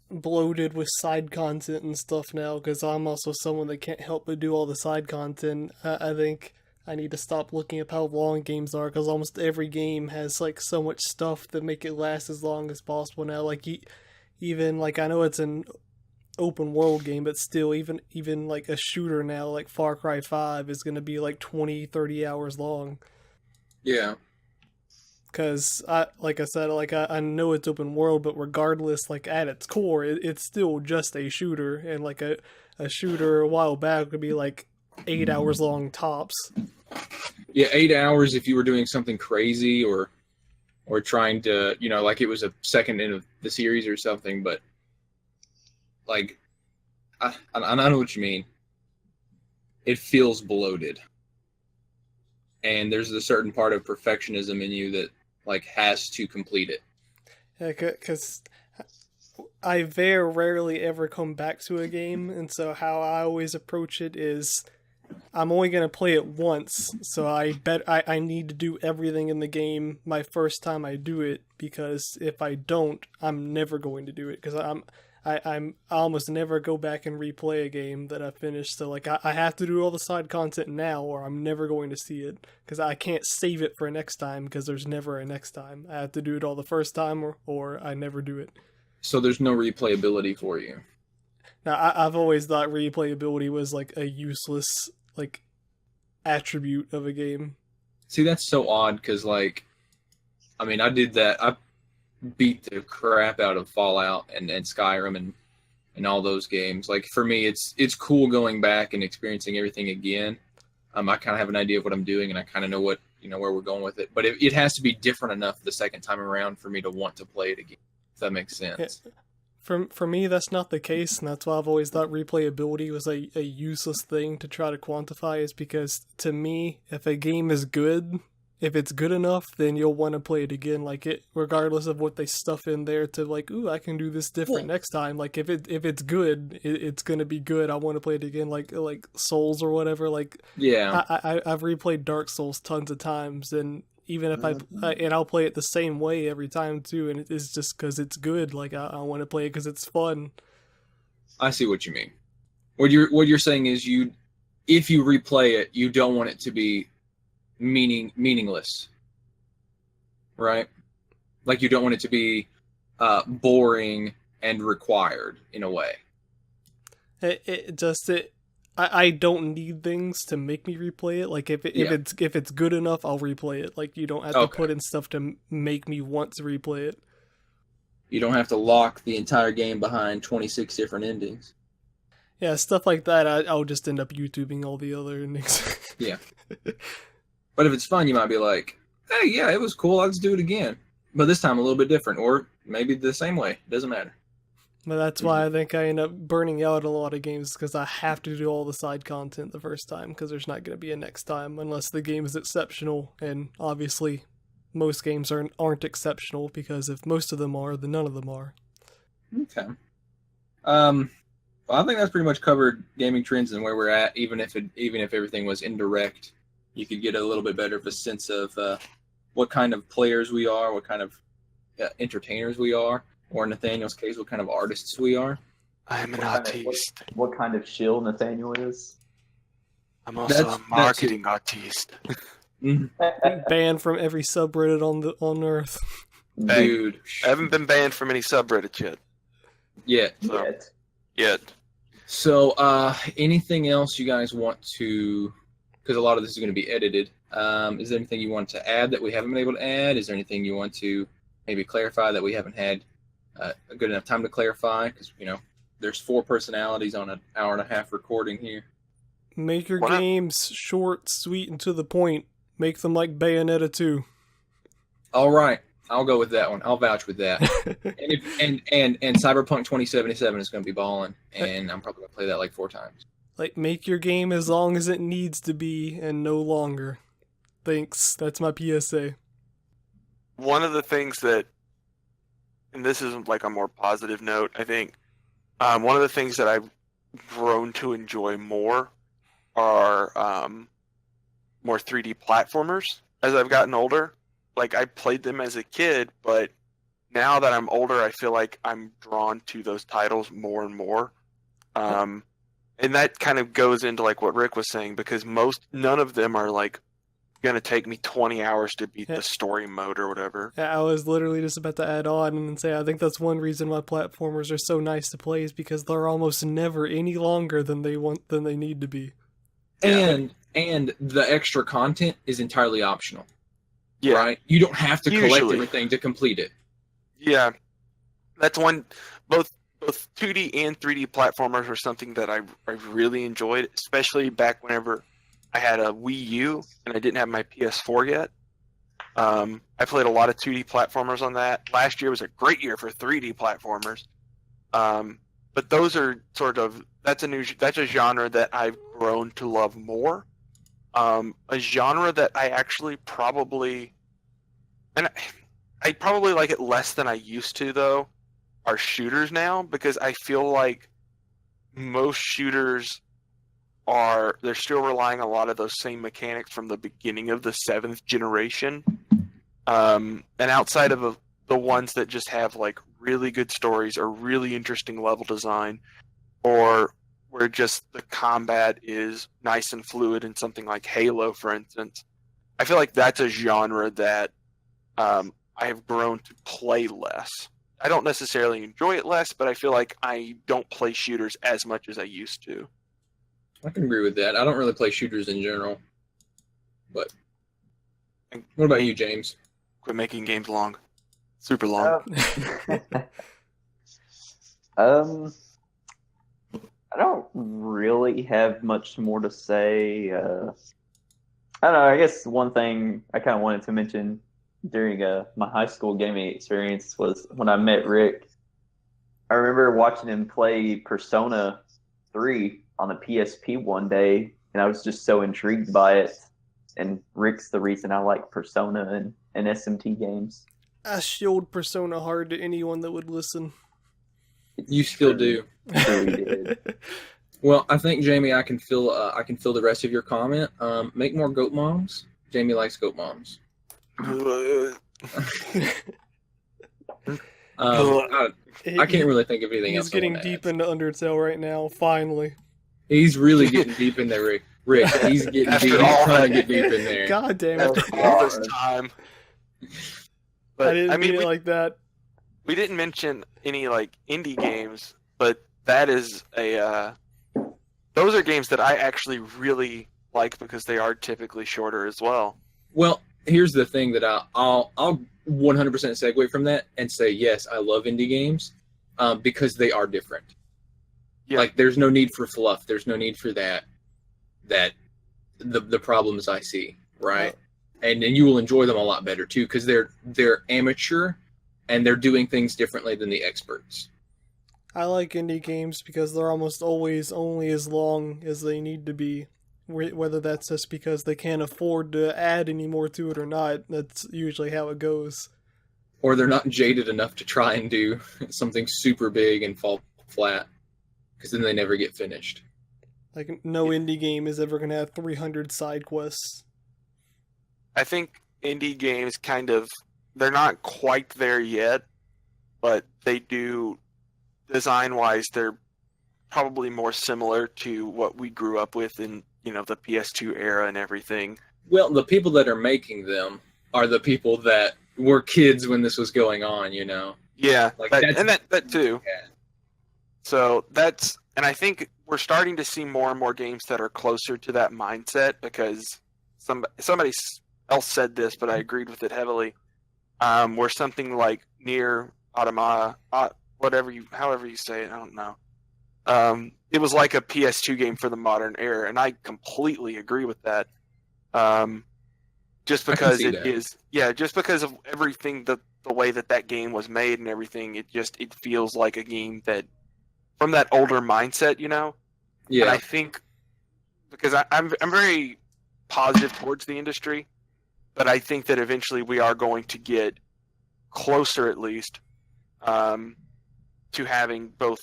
bloated with side content and stuff now, because I'm also someone that can't help but do all the side content. I think I need to stop looking up how long games are, because almost every game has like so much stuff that make it last as long as possible now. Like even like, I know it's an open world game, but still, even like a shooter now, like Far Cry 5 is going to be like 20-30 hours long. Yeah. Because, like I said, like I know it's open world, but regardless, like at its core, it's still just a shooter. And like a shooter a while back would be like 8 hours long tops. Yeah, 8 hours if you were doing something crazy or trying to, like it was a second end of the series or something. But like, I know what you mean. It feels bloated. And there's a certain part of perfectionism in you that like has to complete it. Yeah, because I very rarely ever come back to a game, and so how I always approach it is I'm only gonna play it once, so I need to do everything in the game my first time I do it, because if I don't, I'm never going to do it, because I almost never go back and replay a game that I finished. So like I have to do all the side content now, or I'm never going to see it, because I can't save it for next time, because there's never a next time. I have to do it all the first time, or I never do it. So there's no replayability for you. Now I've always thought replayability was like a useless like attribute of a game. See, that's so odd because, like, I mean, I did that. I beat the crap out of Fallout and Skyrim and all those games. Like, for me, it's cool going back and experiencing everything again. I kind of have an idea of what I'm doing, and I kind of know what where we're going with it. But it has to be different enough the second time around for me to want to play it again. If that makes sense. Yeah. For me, that's not the case, and that's why I've always thought replayability was a useless thing to try to quantify, is because, to me, if a game is good, if it's good enough, then you'll want to play it again, like it, regardless of what they stuff in there to, like, ooh, I can do this different next time. Like, if it's good, it's gonna be good. I want to play it again, like Souls or whatever. Like, Yeah. I've replayed Dark Souls tons of times, and even if and I'll play it the same way every time too, and it's just because it's good. Like I want to play it because it's fun. I see what you mean. What you're saying is if you replay it, you don't want it to be meaningless, right? Like you don't want it to be boring and required in a way. I don't need things to make me replay it. Like if it's good enough, I'll replay it. Like you don't have to put in stuff to make me want to replay it. You don't have to lock the entire game behind 26 different endings. Yeah, stuff like that. I'll just end up YouTubing all the other endings. Yeah. But if it's fun, you might be like, hey, yeah, it was cool. Let's do it again. But this time a little bit different, or maybe the same way. Doesn't matter. But that's why I think I end up burning out a lot of games, because I have to do all the side content the first time, because there's not going to be a next time unless the game is exceptional, and obviously most games aren't exceptional, because if most of them are, then none of them are. Okay. Well, I think that's pretty much covered gaming trends and where we're at. Even if everything was indirect, you could get a little bit better of a sense of what kind of players we are, what kind of entertainers we are. Or in Nathaniel's case, what kind of artists we are. I'm an artiste. What kind of shill Nathaniel is? I'm also a marketing artiste. Banned from every subreddit on Earth. Dude. I haven't been banned from any subreddits yet. Yet. So, anything else you guys want to... Because a lot of this is going to be edited. Is there anything you want to add that we haven't been able to add? Is there anything you want to maybe clarify that we haven't had a good enough time to clarify? Because, there's 4 personalities on an hour-and-a-half recording here. Make your games short, sweet, and to the point. Make them like Bayonetta 2. All right. I'll go with that one. I'll vouch with that. and Cyberpunk 2077 is going to be balling, and I'm probably going to play that like 4 times. Like, make your game as long as it needs to be and no longer. Thanks. That's my PSA. One of the things that, and this is like a more positive note, I think, one of the things that I've grown to enjoy more are more 3D platformers as I've gotten older. Like, I played them as a kid, but now that I'm older, I feel like I'm drawn to those titles more and more. And that kind of goes into like what Rick was saying, because none of them are like going to take me 20 hours to beat the story mode or whatever. Yeah, I was literally just about to add on and say I think that's one reason why platformers are so nice to play, is because they're almost never any longer than they need to be. And the extra content is entirely optional. Yeah. Right? You don't have to collect everything to complete it. Yeah. That's one. Both 2D and 3D platformers are something that I really enjoyed, especially back whenever I had a Wii U and I didn't have my PS4 yet. I played a lot of 2D platformers on that. Last year was a great year for 3D platformers. But those are that's a genre that I've grown to love more. A genre that I actually probably like it less than I used to, though, are shooters now, because I feel like most shooters they're still relying on a lot of those same mechanics from the beginning of the 7th generation. And outside of the ones that just have like really good stories or really interesting level design, or where just the combat is nice and fluid in something like Halo, for instance, I feel like that's a genre that I have grown to play less. I don't necessarily enjoy it less, but I feel like I don't play shooters as much as I used to. I can agree with that. I don't really play shooters in general. But what about you, James? Quit making games long. Super long. I don't really have much more to say. I don't know. I guess one thing I kind of wanted to mention during my high school gaming experience was when I met Rick. I remember watching him play Persona 3 on the PSP one day, and I was just so intrigued by it. And Rick's the reason I like Persona and SMT games. I showed Persona hard to anyone that would listen. You still do. True, we did. Well, I think Jamie, I can feel the rest of your comment. Make more goat moms. Jamie likes goat moms. I can't really think of anything else. He's getting deep into Undertale right now. Finally, he's really getting deep in there, Rick. Rick, he's getting deep. He's trying to get deep in there. God damn it! After all this time. But I didn't mean it like that. We didn't mention any like indie games, but that is those are games that I actually really like because they are typically shorter as well. Well, here's the thing that I'll 100% segue from that and say yes, I love indie games because they are different. Yeah. Like there's no need for fluff. There's no need for that the problems I see, right? And you will enjoy them a lot better too because they're amateur and they're doing things differently than the experts. I like indie games because they're almost always only as long as they need to be. Whether that's just because they can't afford to add any more to it or not, that's usually how it goes. Or they're not jaded enough to try and do something super big and fall flat, because then they never get finished. Like, no indie game is ever going to have 300 side quests. I think indie games they're not quite there yet, but they do, design-wise, they're probably more similar to what we grew up with in the PS2 era and everything. Well, the people that are making them are the people that were kids when this was going on, Yeah, like that too. Yeah. So and I think we're starting to see more and more games that are closer to that mindset because somebody else said this, but I agreed with it heavily. Where something like Nier Automata, however you say it, I don't know. It was like a PS2 game for the modern era, and I completely agree with that. Just because just because of everything, the way that game was made and everything, it feels like a game that from that older mindset, Yeah. And I think because I'm very positive towards the industry, but I think that eventually we are going to get closer, at least, to having both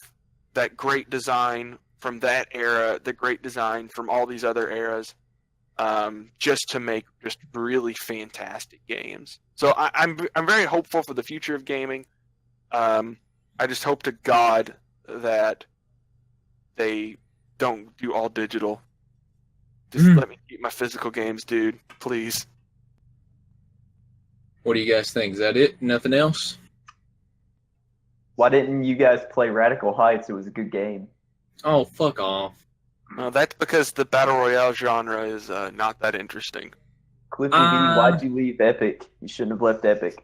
that great design from that era, the great design from all these other eras, just to make just really fantastic games. So I'm very hopeful for the future of gaming. I just hope to God that they don't do all digital. Just let me keep my physical games, dude. Please. What do you guys think? Is that it? Nothing else? Why didn't you guys play Radical Heights? It was a good game. Oh, fuck off. No, that's because the Battle Royale genre is not that interesting. Cliffy B, why'd you leave Epic? You shouldn't have left Epic.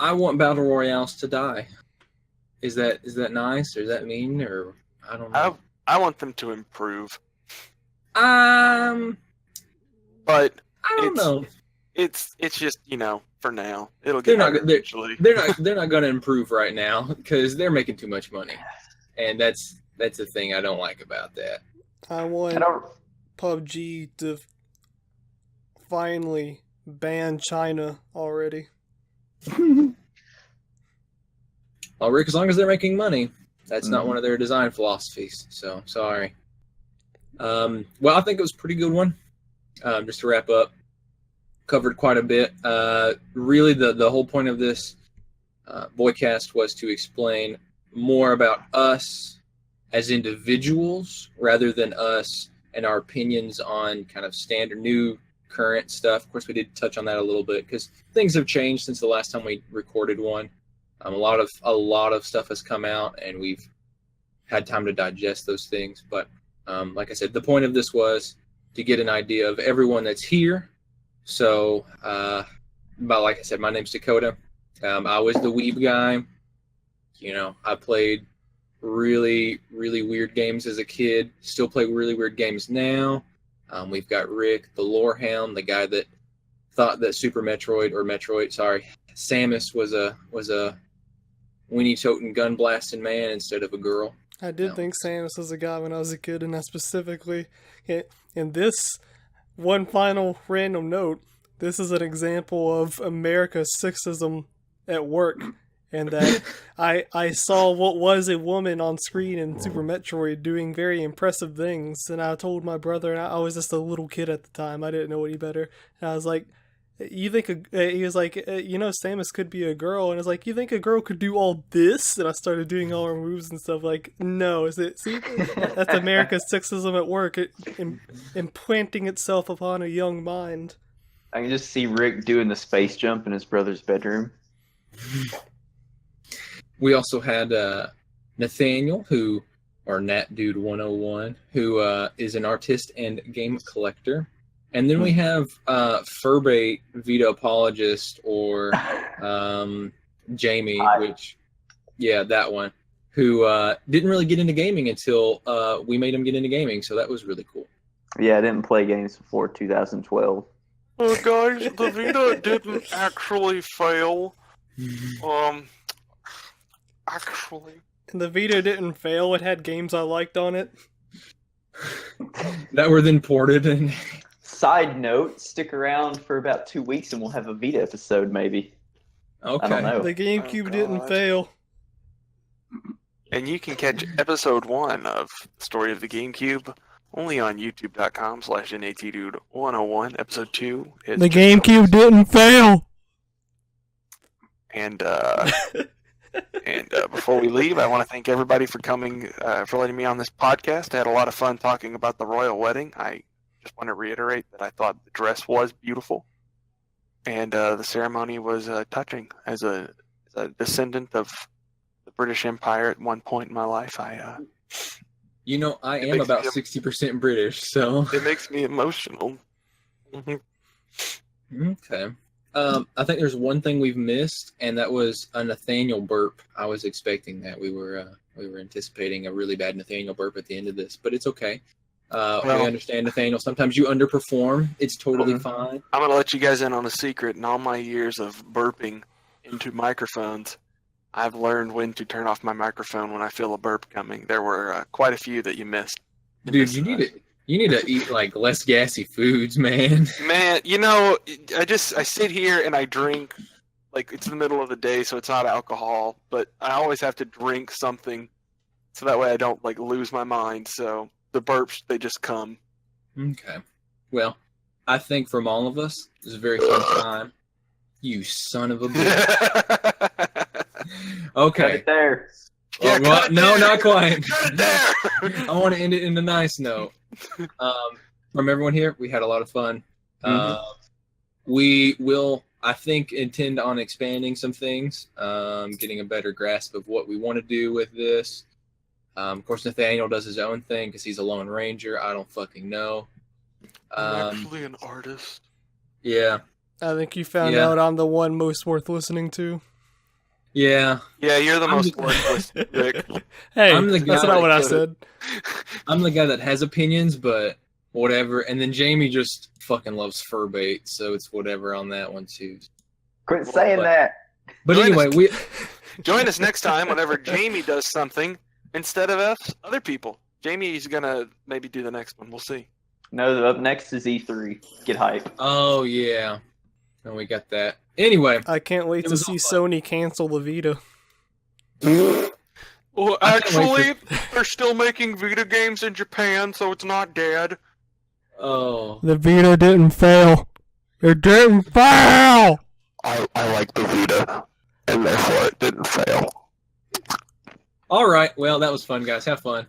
I want Battle Royales to die. Is that nice, or is that mean, or I don't know. I want them to improve. But I don't know. It's just for now it'll get better eventually. They're not going to improve right now because they're making too much money, and that's the thing I don't like about that. I want PUBG to finally ban China already. Well, Rick, as long as they're making money, that's not one of their design philosophies. So sorry. Well, I think it was a pretty good one. Just to wrap up, covered quite a bit. Really, the whole point of this Boycast was to explain more about us as individuals rather than us and our opinions on kind of standard new current stuff. Of course, we did touch on that a little bit because things have changed since the last time we recorded one. A lot of stuff has come out, and we've had time to digest those things. But like I said, the point of this was to get an idea of everyone that's here. So, but like I said, my name's Dakota. I was the weeb guy. I played really, really weird games as a kid. Still play really weird games now. We've got Rick, the lore hound, the guy that thought that Samus was a weenie toting gun blasting man instead of a girl. I did think Samus was a guy when I was a kid, and that specifically. In this one final random note, this is an example of America's sexism at work. And that I saw what was a woman on screen in Super Metroid doing very impressive things, and I told my brother, and I was just a little kid at the time, I didn't know any better, and I was like, he was like, Samus could be a girl, and I was like, you think a girl could do all this? And I started doing all her moves and stuff, like, no, see, that's America's sexism at work, implanting itself upon a young mind. I can just see Rick doing the space jump in his brother's bedroom. We also had Nathaniel, or Nat Dude 101, who is an artist and game collector. And then we have Furbait Vita Apologist, or Jamie, that one, who didn't really get into gaming until we made him get into gaming. So that was really cool. Yeah, I didn't play games before 2012. Oh, guys, the Vita didn't actually fail. Actually. The Vita didn't fail. It had games I liked on it. That were then ported. And side note, stick around for about 2 weeks and we'll have a Vita episode maybe. Okay. I don't know. The GameCube didn't fail. And you can catch episode 1 of Story of the GameCube only on youtube.com/NATDude101. Episode 2 is the GameCube didn't fail. And before we leave, I want to thank everybody for coming, for letting me on this podcast. I had a lot of fun talking about the royal wedding. I just want to reiterate that I thought the dress was beautiful, and the ceremony was touching. As a descendant of the British Empire at one point in my life, I am about 60% British, so it makes me emotional. Okay. I think there's one thing we've missed, and that was a Nathaniel burp. I was expecting that. We were anticipating a really bad Nathaniel burp at the end of this, but it's okay. We understand, Nathaniel. Sometimes you underperform. It's totally fine. I'm going to let you guys in on a secret. In all my years of burping into microphones, I've learned when to turn off my microphone when I feel a burp coming. There were quite a few that you missed. Dude, you need to eat like less gassy foods, man. Man, I sit here and I drink, like it's the middle of the day, so it's not alcohol, but I always have to drink something, so that way I don't like lose my mind. So the burps, they just come. Okay. Well, I think from all of us, it was a very fun time. You son of a bitch. Okay. Cut it there. Yeah, well, no, not quite. Cut it there. I want to end it in a nice note. From everyone here, we had a lot of fun. We will, I think, intend on expanding some things, getting a better grasp of what we want to do with this. Of course, Nathaniel does his own thing because he's a Lone Ranger. I don't fucking know. I'm actually an artist. Yeah. I think you found out I'm the one most worth listening to. Yeah. Yeah, you're the most worthless, Rick. Hey, I'm the guy that's not what I said. I'm the guy that has opinions, but whatever. And then Jamie just fucking loves Furbait, so it's whatever on that one too. Quit saying that. But anyway, join us next time whenever Jamie does something instead of us, other people. Jamie's gonna maybe do the next one. We'll see. No, up next is E3. Get hype. Oh yeah. And we got that. Anyway. I can't wait to see Sony cancel the Vita. Well, actually, They're still making Vita games in Japan, so it's not dead. Oh. The Vita didn't fail. It didn't fail! I like the Vita, and therefore it didn't fail. All right. Well, that was fun, guys. Have fun.